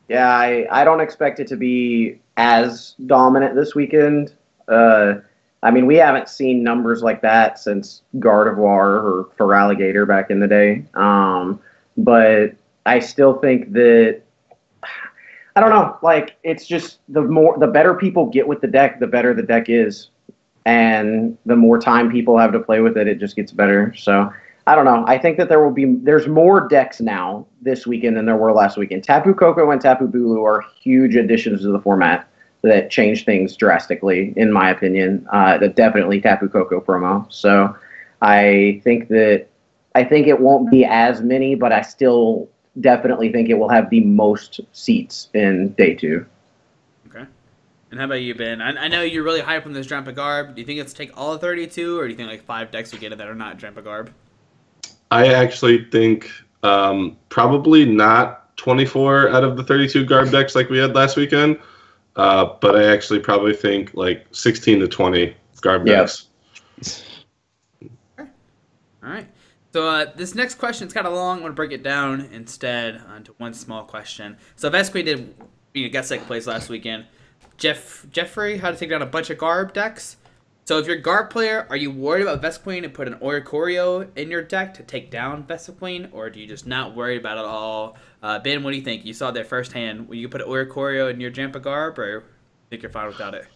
Speaker 2: Yeah, I don't expect it to be as dominant this weekend. I mean, we haven't seen numbers like that since Gardevoir or Feraligatr back in the day. But I still think that, I don't know, like, it's just the better people get with the deck, the better the deck is. And the more time people have to play with it, it just gets better. So, I don't know. I think that there's more decks now this weekend than there were last weekend. Tapu Koko and Tapu Bulu are huge additions to the format that change things drastically, in my opinion. Definitely Tapu Koko promo. So I think it won't be as many, but I still definitely think it will have the most seats in day 2.
Speaker 1: Okay. And how about you, Ben? I know you're really hyped on this Drampa Garb. Do you think it's take all of 32, or do you think like 5 decks you get that are not Drampa Garb?
Speaker 3: I actually think probably not 24 out of the 32 Garb decks like we had last weekend. But I actually probably think like 16 to 20 Garb decks.
Speaker 1: All right. So this next question is kind of long. I'm going to break it down instead into one small question. So Vespiquen got second place last weekend. Jeffrey had to take down a bunch of Garb decks. So if you're a Garb player, are you worried about Vespiquen and put an Oricorio in your deck to take down Vespiquen, or do you just not worry about it at all? Ben, what do you think? You saw there firsthand. Will you put an Oricorio in your Drampa Garb, or think you're fine without it?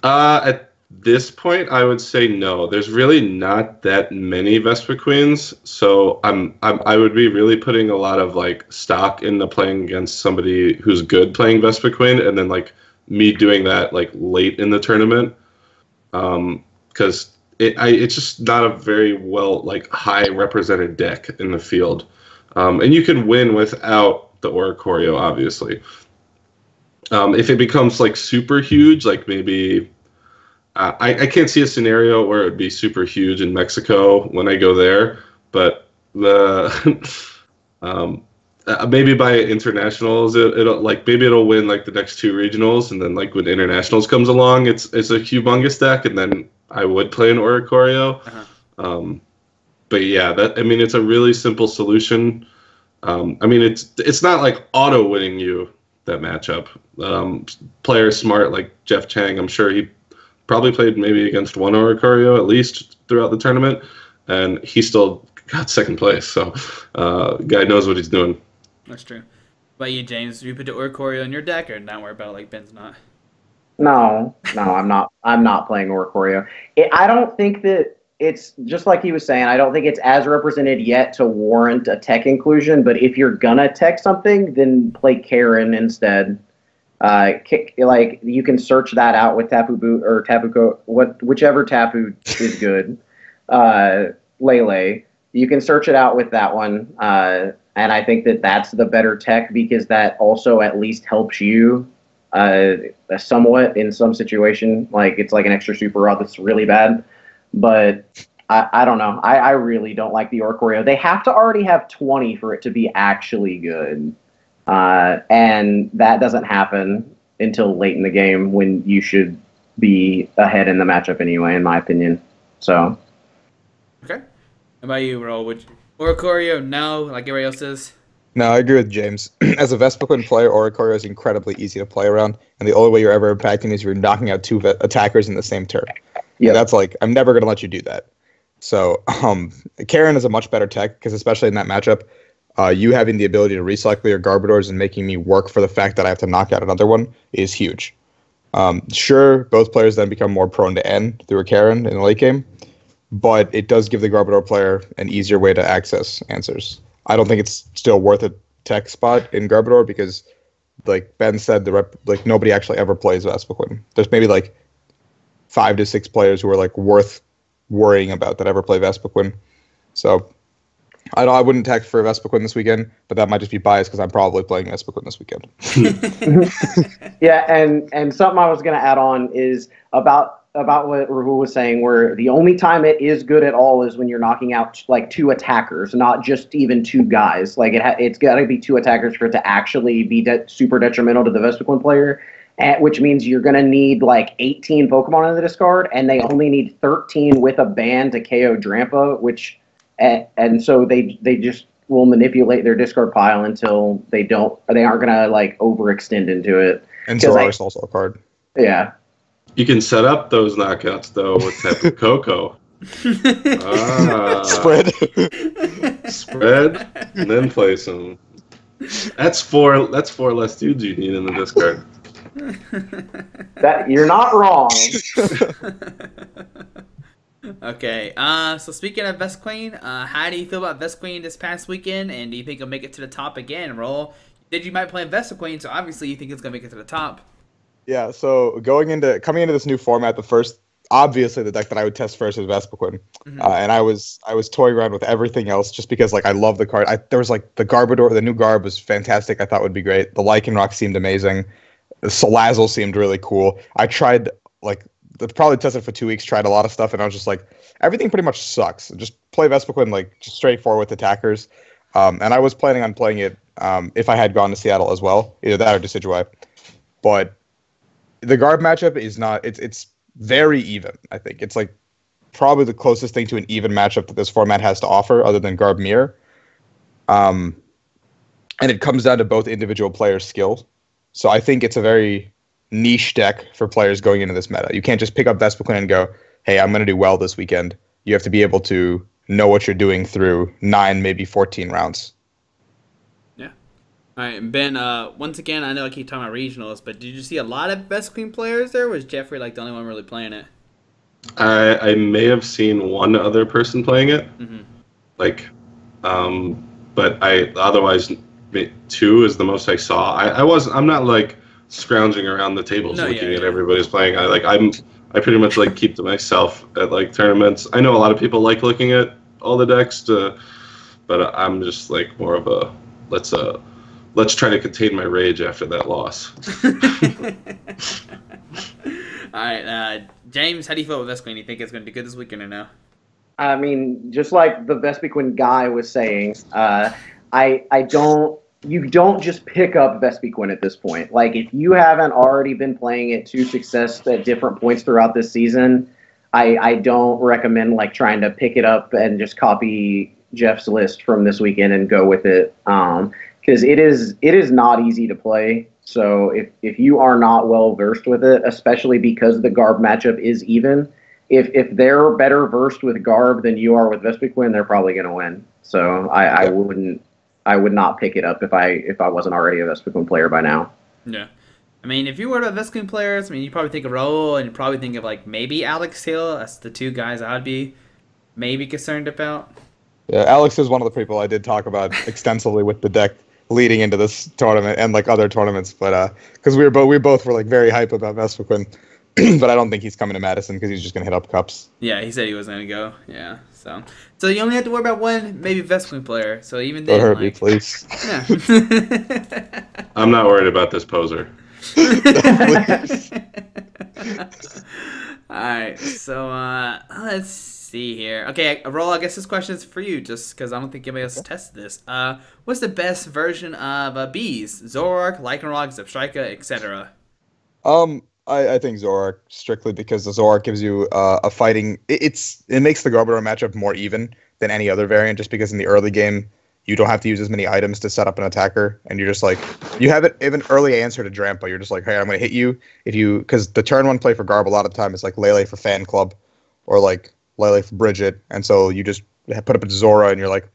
Speaker 3: At this point, I would say no. There's really not that many Vespiquens, so I would be really putting a lot of like stock into playing against somebody who's good playing Vespiquen, and then like me doing that like late in the tournament. Because it's just not a very well like high represented deck in the field, and you can win without the Oricorio, obviously. If it becomes like super huge, like maybe I can't see a scenario where it would be super huge in Mexico when I go there, but maybe by internationals it'll like maybe it'll win like the next 2 regionals, and then like when internationals comes along, it's a humongous deck, and then I would play an Oricorio. But yeah, it's a really simple solution. It's not like auto winning you that matchup. Players smart like Jeff Chang, I'm sure he probably played maybe against one Oricorio at least throughout the tournament, and he still got second place. So guy knows what he's doing.
Speaker 1: That's true. What about you, James? Do you put the Oricorio in your deck, or not worry about it like Ben's not?
Speaker 2: No, I'm not. I'm not playing Oricorio. I don't think that it's just like he was saying. I don't think it's as represented yet to warrant a tech inclusion. But if you're gonna tech something, then play Karen instead. Like you can search that out with Tapu Boot or Tapu whichever Tapu is good. Lele, you can search it out with that one. And I think that that's the better tech, because that also at least helps you somewhat in some situation. Like it's like an extra super rod that's really bad. But I don't know. I really don't like the Oricorio. They have to already have 20 for it to be actually good. And that doesn't happen until late in the game when you should be ahead in the matchup anyway, in my opinion. So.
Speaker 1: Okay. How about you, Raul? Oricorio, no, like everybody else is.
Speaker 4: No, I agree with James. As a Vespiquen player, Oricorio is incredibly easy to play around, and the only way you're ever impacting is you're knocking out two attackers in the same turn. Yeah, that's like I'm never gonna let you do that. So, Karen is a much better tech because especially in that matchup, you having the ability to recycle your Garbodors and making me work for the fact that I have to knock out another one is huge. Sure, both players then become more prone to N through a Karen in the late game, but it does give the Garbodor player an easier way to access answers. I don't think it's still worth a tech spot in Garbodor because, like Ben said, nobody actually ever plays Vespiquen. There's maybe like 5 to 6 players who are like worth worrying about that ever play Vespiquen. So I wouldn't tech for Vespiquen this weekend, but that might just be biased because I'm probably playing Vespiquen this weekend.
Speaker 2: Yeah, and something I was going to add on is about what Rahul was saying, where the only time it is good at all is when you're knocking out like 2 attackers, not just even 2 guys. Like it's got to be 2 attackers for it to actually be super detrimental to the Vespiquen player, which means you're going to need like 18 Pokemon in the discard, and they only need 13 with a ban to KO Drampa, which and so they just will manipulate their discard pile until they aren't going to like overextend into it.
Speaker 4: And Zoroark's also a card.
Speaker 2: Yeah.
Speaker 3: You can set up those knockouts though with Tapu Koko. Spread, and then place them. That's four less dudes you need in the discard.
Speaker 2: That you're not wrong.
Speaker 1: Okay. So speaking of Vespiquen, how do you feel about Vespiquen this past weekend? And do you think it'll make it to the top again? Roll. You might play Vespiquen, so obviously you think it's gonna make it to the top.
Speaker 4: Yeah, so coming into this new format, obviously the deck that I would test first is Vespiquen, and I was toying around with everything else just because like I love the card. There was like the Garbodor, the new Garb was fantastic. I thought would be great. The Lycanroc seemed amazing. The Salazzle seemed really cool. I tried probably tested for 2 weeks, tried a lot of stuff, and I was just like everything pretty much sucks. Just play Vespiquen like just straightforward with attackers, and I was planning on playing it if I had gone to Seattle as well, either that or Decidueye, but the Garb matchup is not. It's very even. I think it's like probably the closest thing to an even matchup that this format has to offer, other than Garb Mirror. And it comes down to both individual players' skill. So I think it's a very niche deck for players going into this meta. You can't just pick up Vespiquen and go, "Hey, I'm going to do well this weekend." You have to be able to know what you're doing through 9, maybe 14 rounds.
Speaker 1: All right, Ben, once again, I know I keep talking about regionals, but did you see a lot of Vespiquen players there, or was Jeffrey like the only one really playing it?
Speaker 3: I may have seen one other person playing it, but otherwise 2 is the most I saw. I'm not like scrounging around the tables looking at everybody's playing. I pretty much like keep to myself at like tournaments. I know a lot of people like looking at all the decks, but I'm just like more of a let's try to contain my rage after that loss.
Speaker 1: All right, James, how do you feel with Vespiquen? Do you think it's going to do good this weekend or no?
Speaker 2: I mean, just like the Vespiquen guy was saying, you don't just pick up Vespiquen at this point. Like, if you haven't already been playing it to success at different points throughout this season, I don't recommend like trying to pick it up and just copy Jeff's list from this weekend and go with it. Because it is not easy to play. So if you are not well versed with it, especially because the Garb matchup is even, if they're better versed with Garb than you are with Vespiquen, they're probably going to win. So I would not pick it up if I wasn't already a Vespiquen player by now.
Speaker 1: Yeah. I mean, if you were about Vespiquen players, I mean, you probably think of Raul and you probably think of like maybe Alex Hill. That's the 2 guys I'd be maybe concerned about.
Speaker 4: Yeah, Alex is one of the people I did talk about extensively with the deck leading into this tournament and like other tournaments, but because we both were like very hype about Vespiquen, but I don't think he's coming to Madison because he's just gonna hit up cups.
Speaker 1: Yeah, he said he was gonna go. Yeah, so you only have to worry about one maybe Vespiquen player. So even then,
Speaker 4: don't hurt me, please.
Speaker 1: Yeah.
Speaker 3: I'm not worried about this poser.
Speaker 1: All right, so let's see here. Okay, Roll, I guess this question is for you, just because I don't think anybody else tested this. What's the best version of bees? Zoroark, Lycanroc, Zebstrika, etc.?
Speaker 4: I think Zoroark, strictly because the Zoroark gives you a fighting. It makes the Garbodor matchup more even than any other variant, just because in the early game you don't have to use as many items to set up an attacker, and you're just like you have an early answer to Drampa. You're just like, hey, I'm going to hit you because the turn one play for Garb a lot of the time is like Lele for Fan Club, or like Lele for Bridget, and so you just put up a Zora and you're like,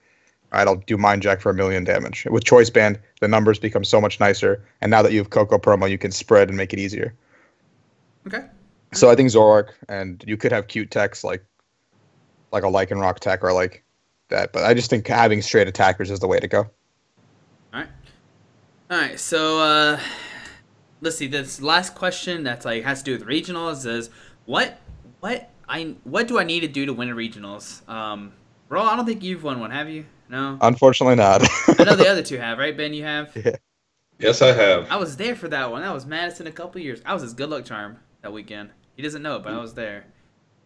Speaker 4: all right, I'll do Mind Jack for 1,000,000 damage. With Choice Band, the numbers become so much nicer, and now that you have Koko promo, you can spread and make it easier.
Speaker 1: Okay.
Speaker 4: So I think Zoroark, and you could have cute techs like a Lycanroc tech or like that, but I just think having straight attackers is the way to go.
Speaker 1: All right. So let's see. This last question that's like has to do with regionals is what do I need to do to win a regionals? Ro, I don't think you've won one, have you? No.
Speaker 4: Unfortunately, not.
Speaker 1: I know the other two have, right? Ben, you have.
Speaker 4: Yeah.
Speaker 3: Yes, I have.
Speaker 1: I was there for that one. That was Madison a couple years. I was his good luck charm that weekend. He doesn't know it, but I was there.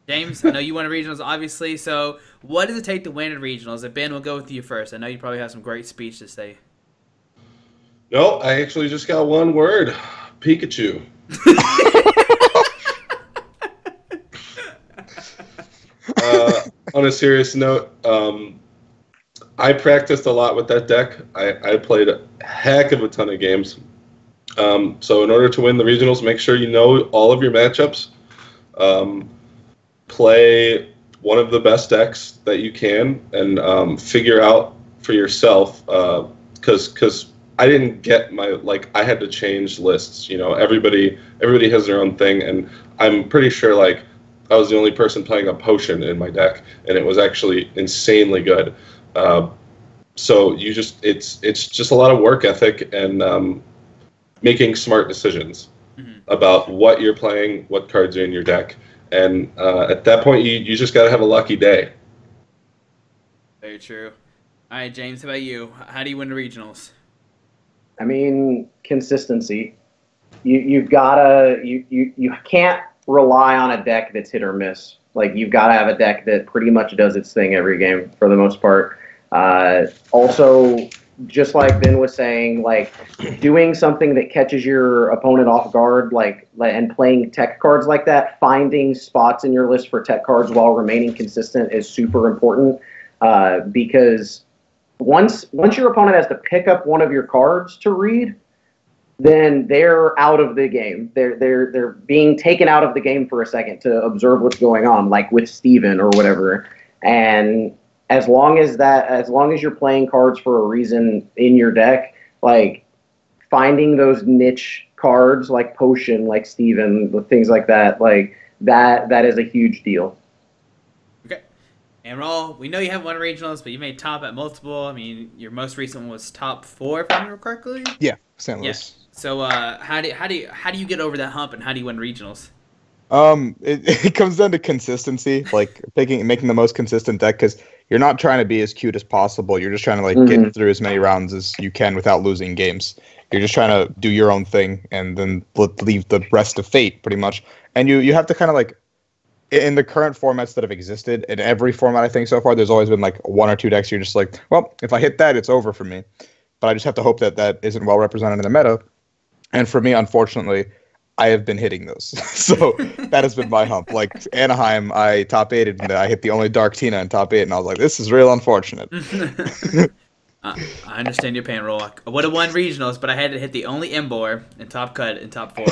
Speaker 1: James, I know you won a regionals, obviously. So, what does it take to win a regionals? And Ben, we'll go with you first. I know you probably have some great speech to say.
Speaker 3: No, I actually just got one word: Pikachu. On a serious note, I practiced a lot with that deck. I played a heck of a ton of games. So in order to win the regionals, make sure you know all of your matchups. Play one of the best decks that you can, and figure out for yourself. Because I didn't get I had to change lists. You know, everybody has their own thing, and I'm pretty sure I was the only person playing a potion in my deck, and it was actually insanely good. So it's just a lot of work ethic and making smart decisions about what you're playing, what cards are in your deck, and at that point you just got to have a lucky day.
Speaker 1: Very true. All right, James, how about you? How do you win the regionals?
Speaker 2: I mean, consistency. You can't rely on a deck that's hit or miss. Like, you've got to have a deck that pretty much does its thing every game for the most part. Also, just like Ben was saying, doing something that catches your opponent off guard, and playing tech cards like that, finding spots in your list for tech cards while remaining consistent is super important. Because once your opponent has to pick up one of your cards to read, then they're out of the game. They're being taken out of the game for a second to observe what's going on, like with Steven or whatever. And as long as you're playing cards for a reason in your deck, finding those niche cards like Potion, like Steven, things like that, that is a huge deal.
Speaker 1: Okay. And Raul, we know you haven't won regionals, but you made top at multiple. I mean, your most recent one was top 4, if I remember correctly.
Speaker 4: Yeah, St. Louis.
Speaker 1: Yeah. So how do you get over that hump, and how do you win regionals?
Speaker 4: It comes down to consistency, making the most consistent deck, because you're not trying to be as cute as possible. You're just trying to get through as many rounds as you can without losing games. You're just trying to do your own thing and then leave the rest of fate, pretty much. And you have to kind of in the current formats that have existed, in every format I think so far, there's always been one or two decks you're just like, well, if I hit that, it's over for me. But I just have to hope that isn't well represented in the meta. And for me, unfortunately, I have been hitting those. So that has been my hump. Anaheim, I top 8'd, and I hit the only Dark Tina in top 8, and I was like, this is real unfortunate.
Speaker 1: I understand your pain, Roll. I would have won regionals, but I had to hit the only Embor in top cut in top 4.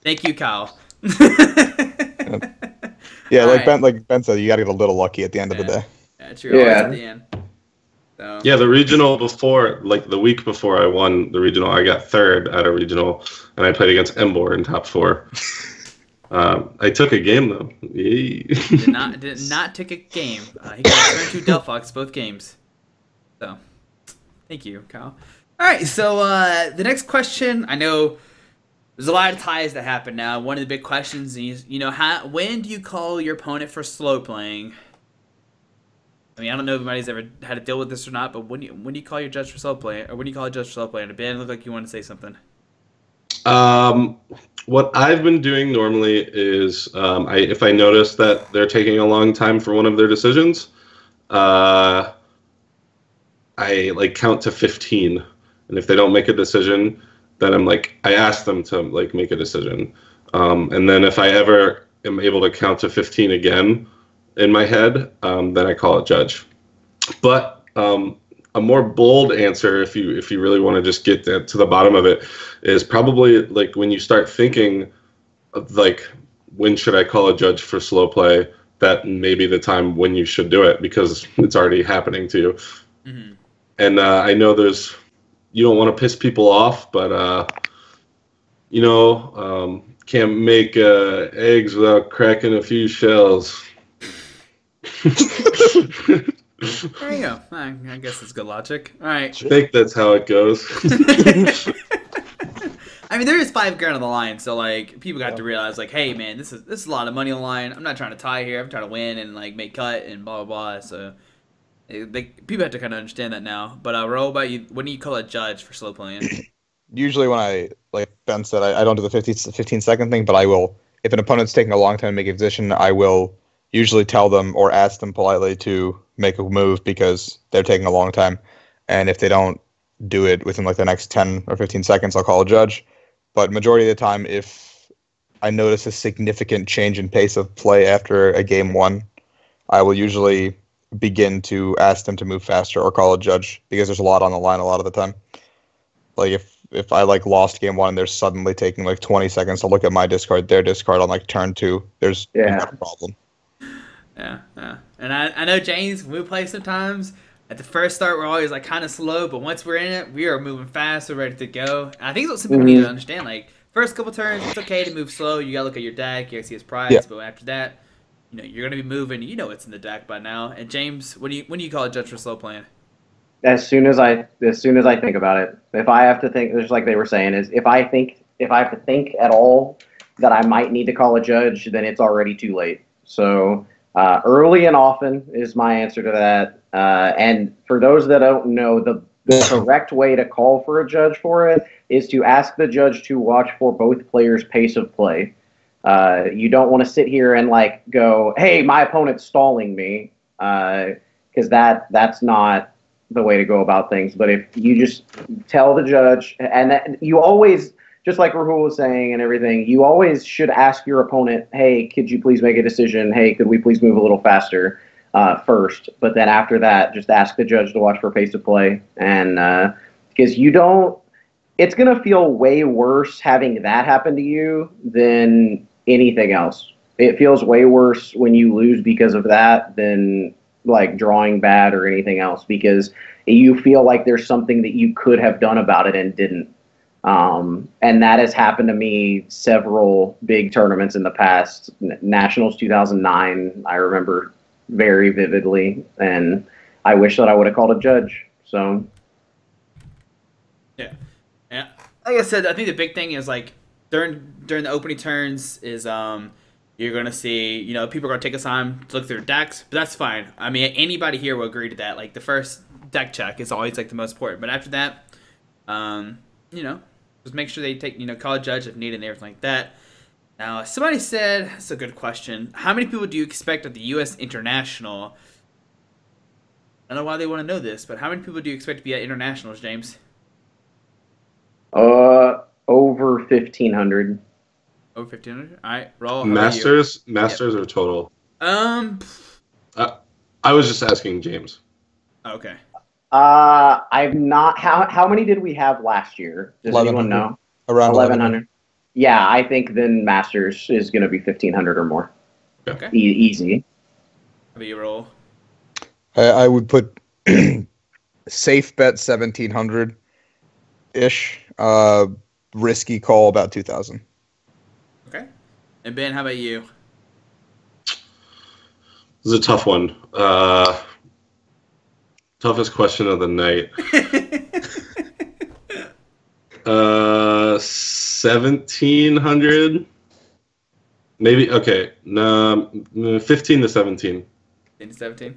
Speaker 1: Thank you, Kyle.
Speaker 4: Yeah, like Ben said, you got to get a little lucky at the end of the day.
Speaker 1: Yeah, true. Always at the end. So.
Speaker 3: Yeah, the regional before, the week before I won the regional, I got 3rd at a regional, and I played against Embor in top 4. I took a game though. Yay.
Speaker 1: Did not take a game. He got turned to Delphox both games. So, thank you, Kyle. All right, so the next question, I know there's a lot of ties that happen now. One of the big questions is, when do you call your opponent for slow playing? I mean, I don't know if anybody's ever had to deal with this or not, but when do you call your judge for slow play, or when do you call a judge for slow play? And Ben, looked like you want to say something.
Speaker 3: What I've been doing normally is, if I notice that they're taking a long time for one of their decisions, I count to 15, and if they don't make a decision, then I ask them to make a decision. And then if I ever am able to count to 15 again in my head, then I call it judge. But a more bold answer, if you really want to just get to the bottom of it, is probably like when you start thinking of like, when should I call a judge for slow play? That may be the time when you should do it because it's already happening to you. Mm-hmm. And I know you don't want to piss people off, but can't make eggs without cracking a few shells.
Speaker 1: There you go. I guess that's good logic. All right.
Speaker 3: I think that's how it goes.
Speaker 1: I mean, there is $5,000 on the line, so like people got to realize, like, hey, man, this is a lot of money on the line. I'm not trying to tie here. I'm trying to win and like make cut and blah blah blah. So people have to kind of understand that now. But Ro, about you, when do you call a judge for slow playing?
Speaker 4: Usually when like Ben said, I don't do the 15-second thing, but I will. If an opponent's taking a long time to make a position, I will usually tell them or ask them politely to make a move because they're taking a long time. And if they don't do it within like the next 10 or 15 seconds, I'll call a judge. But majority of the time, if I notice a significant change in pace of play after a game one, I will usually begin to ask them to move faster or call a judge because there's a lot on the line a lot of the time. Like if I like lost game one and they're suddenly taking like 20 seconds to look at my discard, their discard on like turn 2, there's a problem.
Speaker 1: Yeah. And I know James, when we play sometimes, at the first start, we're always like kind of slow, but once we're in it, we are moving fast. We're ready to go. And I think it's what some people need to understand. Like first couple turns, it's okay to move slow. You gotta look at your deck. You gotta see his prize. Yeah. But after that, you're gonna be moving. You know what's in the deck by now. And James, when do you call a judge for slow playing?
Speaker 2: As soon as I think about it. If I have to think, just like they were saying, is if I have to think at all that I might need to call a judge, then it's already too late. So early and often is my answer to that. And for those that don't know, the correct way to call for a judge for it is to ask the judge to watch for both players' pace of play. You don't want to sit here and like go, hey, my opponent's stalling me, because that's not the way to go about things. But if you just tell the judge, and that, you always, just like Rahul was saying and everything, you always should ask your opponent, hey, could you please make a decision? Hey, could we please move a little faster? First, but then after that, just ask the judge to watch for pace of play, and because it's gonna feel way worse having that happen to you than anything else. It feels way worse when you lose because of that than like drawing bad or anything else, because you feel like there's something that you could have done about it and didn't. And that has happened to me several big tournaments in the past. Nationals 2009, I remember very vividly, and I wish that I would have called a judge. So
Speaker 1: yeah. Like I said, I think the big thing is like during the opening turns is you're gonna see people are gonna take a time to look through their decks, but that's fine. I mean, anybody here will agree to that. Like the first deck check is always like the most important, but after that, just make sure they take call a judge if needed and everything like that. Now, somebody said, that's a good question, how many people do you expect at the U.S. International? I don't know why they want to know this, but how many people do you expect to be at Internationals, James?
Speaker 2: Over 1,500.
Speaker 1: Over 1,500? All right, Raul,
Speaker 3: Masters or total?
Speaker 1: I
Speaker 3: was just asking James.
Speaker 1: Okay.
Speaker 2: I'm not. How many did we have last year? Does anyone know?
Speaker 4: Around
Speaker 2: 1,100. Yeah, I think then Masters is going to be 1,500 or more.
Speaker 1: Okay.
Speaker 2: Easy.
Speaker 1: How about you, Roll?
Speaker 4: I would put safe bet 1,700-ish. Risky call about 2,000.
Speaker 1: Okay. And Ben, how about you?
Speaker 3: This is a tough one. Toughest question of the night. 1,700, maybe. Okay, 15 to 17.
Speaker 1: 15 to 17.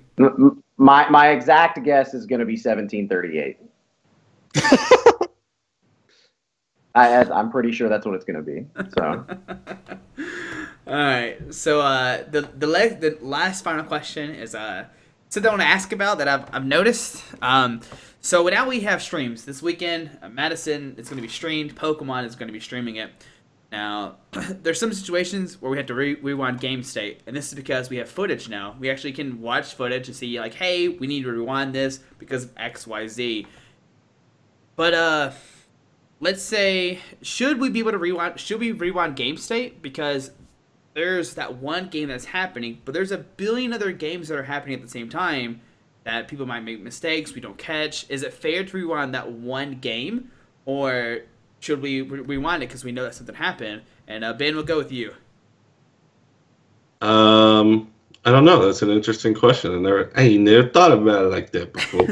Speaker 2: My exact guess is going to be 1738. I'm pretty sure that's what it's going to be. So.
Speaker 1: All right. So the last final question is something I want to ask about that I've noticed. So now we have streams this weekend. Madison is going to be streamed. Pokemon is going to be streaming it. Now, there's some situations where we have to rewind game state, and this is because we have footage now. We actually can watch footage to see, like, hey, we need to rewind this because of X, Y, Z. But, let's say, should we be able to rewind, should we rewind game state? Because there's that one game that's happening, but there's a billion other games that are happening at the same time that people might make mistakes, we don't catch. Is it fair to rewind that one game, or should we rewind it because we know that something happened? And Ben, we'll go with you.
Speaker 3: I don't know. That's an interesting question. I ain't never thought about it like that before.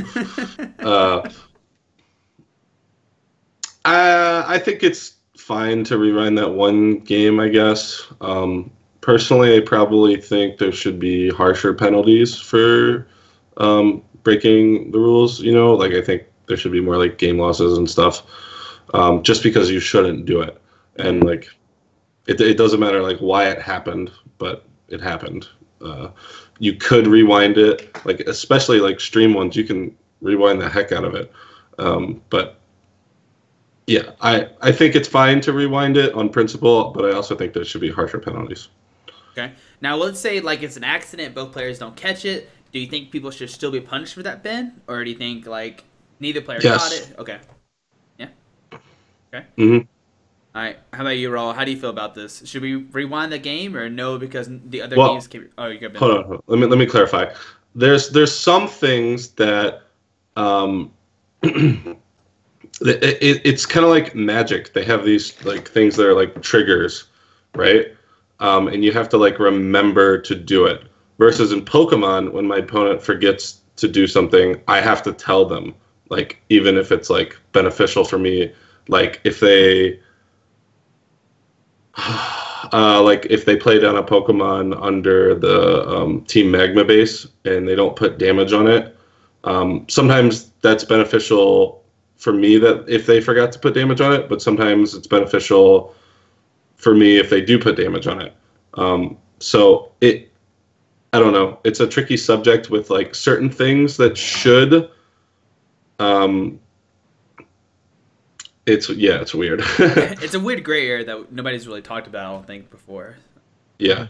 Speaker 3: I think it's fine to rewind that one game, I guess. Personally, I probably think there should be harsher penalties for breaking the rules. You know, like I think there should be more like game losses and stuff. Just because you shouldn't do it, and like it doesn't matter like why it happened, but it happened. You could rewind it, like especially like stream ones, you can rewind the heck out of it. But yeah, I think it's fine to rewind it on principle, but I also think there should be harsher penalties.
Speaker 1: Okay. Now let's say like it's an accident, both players don't catch it. Do you think people should still be punished for that, Ben, or do you think like neither player caught it? Okay. Okay.
Speaker 3: Mm-hmm.
Speaker 1: All right. How about you, Raul? How do you feel about this? Should we rewind the game or no? Because the other games can. Oh, you got.
Speaker 3: Hold on. Let me clarify. There's some things that it's kind of like magic. They have these like things that are like triggers, right? And you have to like remember to do it. Versus in Pokemon, when my opponent forgets to do something, I have to tell them. Like even if it's like beneficial for me. Like if they, if they play down a Pokemon under the Team Magma base and they don't put damage on it, sometimes that's beneficial for me that if they forgot to put damage on it, but sometimes it's beneficial for me if they do put damage on it. So I don't know. It's a tricky subject with like certain things that should. It's weird.
Speaker 1: It's a weird gray area that nobody's really talked about, I don't think, before.
Speaker 3: Yeah.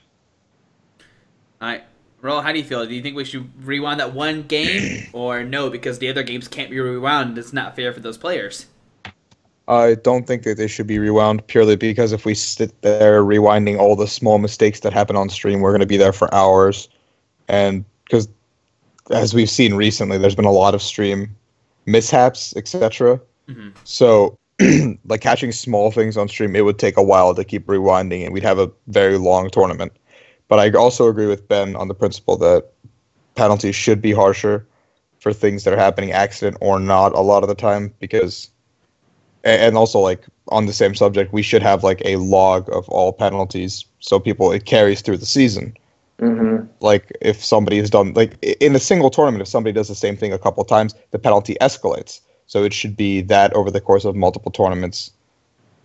Speaker 1: All right. Raul, how do you feel? Do you think we should rewind that one game or no, because the other games can't be rewound? It's not fair for those players.
Speaker 4: I don't think that they should be rewound purely because if we sit there rewinding all the small mistakes that happen on stream, we're going to be there for hours. And because as we've seen recently, there's been a lot of stream mishaps, etc.
Speaker 1: Mm-hmm.
Speaker 4: So like catching small things on stream, it would take a while to keep rewinding and we'd have a very long tournament. But I also agree with Ben on the principle that penalties should be harsher for things that are happening accident or not a lot of the time because, and also like on the same subject, we should have like a log of all penalties so it carries through the season.
Speaker 2: Mm-hmm.
Speaker 4: Like if somebody has done, like in a single tournament, if somebody does the same thing a couple of times, the penalty escalates. So it should be that over the course of multiple tournaments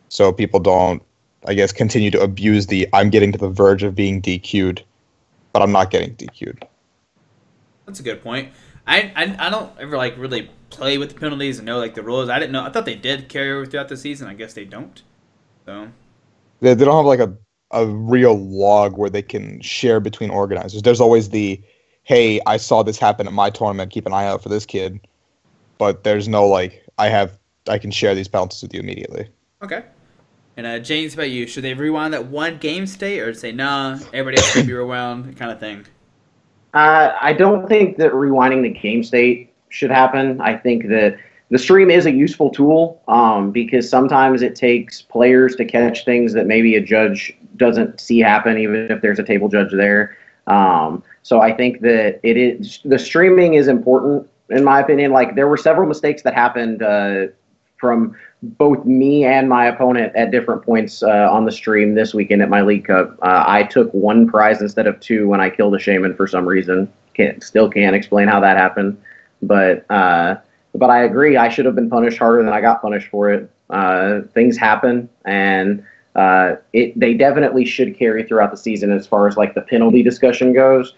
Speaker 4: so people don't, I guess, continue to abuse I'm getting to the verge of being DQ'd, but I'm not getting DQ'd.
Speaker 1: That's a good point. I don't ever like really play with the penalties and know like the rules. I didn't know. I thought they did carry over throughout the season. I guess they don't. So
Speaker 4: they don't have like a real log where they can share between organizers. There's always hey, I saw this happen at my tournament. Keep an eye out for this kid. But there's no like I can share these penalties with you immediately.
Speaker 1: Okay. And James, about you, should they rewind that one game state or say nah, everybody else should be rewound kind of thing?
Speaker 2: I don't think that rewinding the game state should happen. I think that the stream is a useful tool because sometimes it takes players to catch things that maybe a judge doesn't see happen, even if there's a table judge there. So I think that the streaming is important. In my opinion, like there were several mistakes that happened from both me and my opponent at different points on the stream this weekend at my League Cup. I took one prize instead of two when I killed a shaman for some reason. Still can't explain how that happened, but I agree. I should have been punished harder than I got punished for it. Things happen, and they definitely should carry throughout the season as far as like the penalty discussion goes.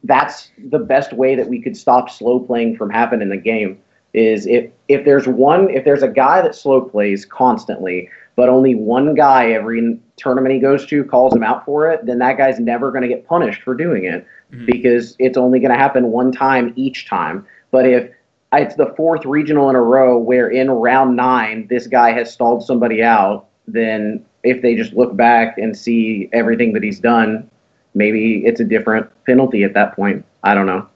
Speaker 2: That's the best way that we could stop slow playing from happening in the game. is if there's a guy that slow plays constantly, but only one guy every tournament he goes to calls him out for it, then that guy's never going to get punished for doing it because it's only going to happen one time each time. But if it's the fourth regional in a row where in round 9 this guy has stalled somebody out, then if they just look back and see everything that he's done, maybe it's a different penalty at that point. I don't know.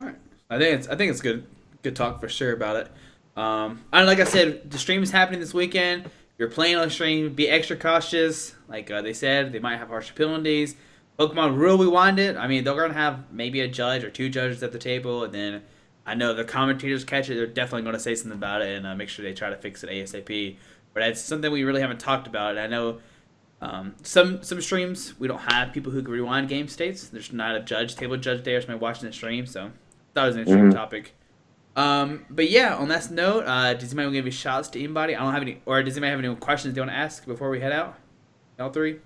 Speaker 1: All right. I think it's good talk for sure about it. Like I said, the stream is happening this weekend. If you're playing on the stream, be extra cautious. Like they said, they might have harsher penalties. Pokemon Rule Rewind it. I mean, they're going to have maybe a judge or 2 judges at the table, and then I know the commentators catch it. They're definitely going to say something about it and make sure they try to fix it ASAP. But it's something we really haven't talked about. And I know some streams, we don't have people who can rewind game states. There's not a table judge there, somebody watching the stream, so that was an interesting topic. But yeah, on that note, does anybody want to give any shots to anybody? I don't have any, or does anybody have any questions they want to ask before we head out? All 3?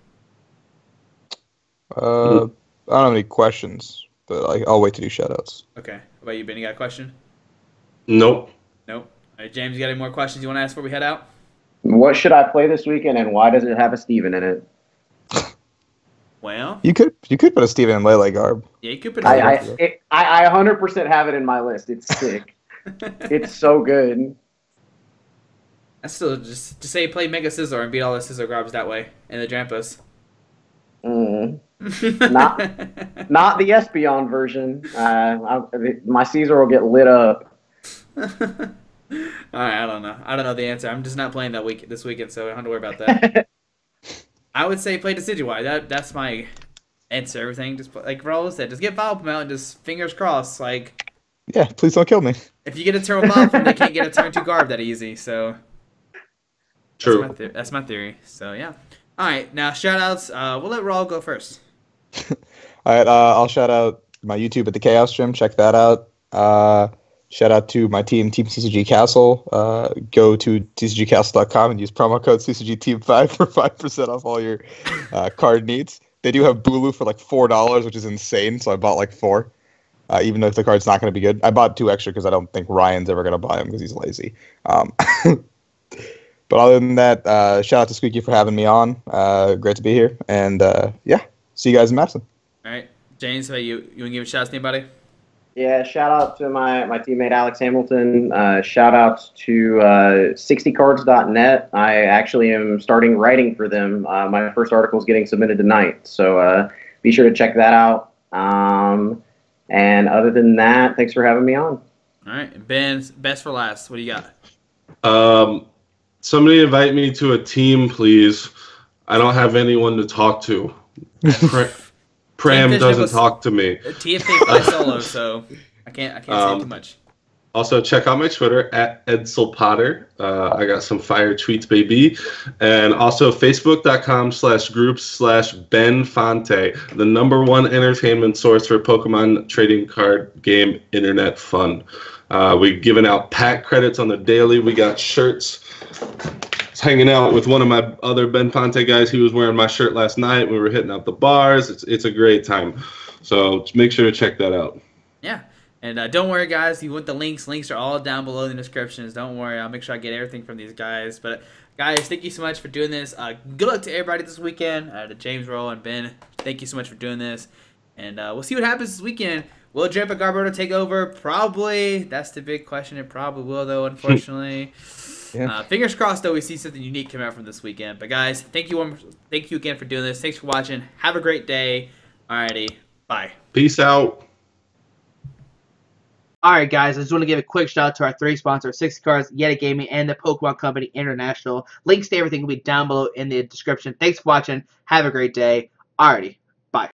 Speaker 4: I don't have any questions, but I'll wait to do shoutouts.
Speaker 1: Okay. How about you, Ben? You got a question?
Speaker 3: Nope.
Speaker 1: All right, James, you got any more questions you want to ask before we head out?
Speaker 2: What should I play this weekend, and why does it have a Steven in it?
Speaker 1: Well,
Speaker 4: you could put a Steven in Lele Garb.
Speaker 1: Yeah, you could put.
Speaker 2: I 100% have it in my list. It's sick. It's so good.
Speaker 1: I still just say play Mega Scizor and beat all the Scizor Garbs that way and the Drampas.
Speaker 2: Not the Espeon version. My Caesar will get lit up.
Speaker 1: All right, I don't know the answer. I'm just not playing this weekend, so I don't have to worry about that. I would say play Decidueye. That's my answer. Everything just like Raul said, just get Vileplume out and just fingers crossed. Like,
Speaker 4: yeah, please don't kill me.
Speaker 1: If you get a turn with Vileplume, they can't get a turn 2 Garb that easy. So
Speaker 3: true.
Speaker 1: That's my theory. So yeah. All right, now shout outs. We'll let Raul go first.
Speaker 4: All right, I'll shout out my YouTube at the Chaos Gym. Check that out. Shout out to my team CCG Castle. Go to tcgcastle.com and use promo code CCGTeam5 for 5% off all your card needs. They do have Bulu for like $4, which is insane, so I bought like 4. Even though the card's not going to be good. I bought 2 extra because I don't think Ryan's ever going to buy them because he's lazy. But other than that, shout out to Squeaky for having me on. Great to be here. And yeah, see you guys in Madison.
Speaker 1: All right. James, how you want to give a shout out to anybody?
Speaker 2: Yeah, shout out to my teammate Alex Hamilton. Shout out to 60cards.net. I actually am starting writing for them. My first article is getting submitted tonight, so be sure to check that out. And other than that, thanks for having me on.
Speaker 1: All right, Ben, best for last. What do you got?
Speaker 3: Somebody invite me to a team, please. I don't have anyone to talk to. Pram doesn't talk to me.
Speaker 1: TFA plays solo, so I can't say too much.
Speaker 3: Also, check out my Twitter at EdselPotter. I got some fire tweets, baby. And also Facebook.com/groups/BenFonte, the *1 entertainment source for Pokemon trading card game internet fun. We've given out pack credits on the daily. We got shirts. I was hanging out with one of my other Ben Fonte guys. He was wearing my shirt last night. We were hitting up the bars. It's a great time. So just make sure to check that out.
Speaker 1: Yeah. And don't worry, guys. You want the links. Links are all down below in the descriptions. Don't worry. I'll make sure I get everything from these guys. But, guys, thank you so much for doing this. Good luck to everybody this weekend. To James, Roll, and Ben, thank you so much for doing this. And we'll see what happens this weekend. Will Drampa Garb take over? Probably. That's the big question. It probably will, though, unfortunately. Yeah. Fingers crossed, though, we see something unique come out from this weekend. But, guys, thank you again for doing this. Thanks for watching. Have a great day. Alrighty. Bye.
Speaker 3: Peace out.
Speaker 5: Alright, guys, I just want to give a quick shout out to our 3 sponsors, 60 Cards, Yeti Gaming, and the Pokemon Company International. Links to everything will be down below in the description. Thanks for watching. Have a great day. Alrighty.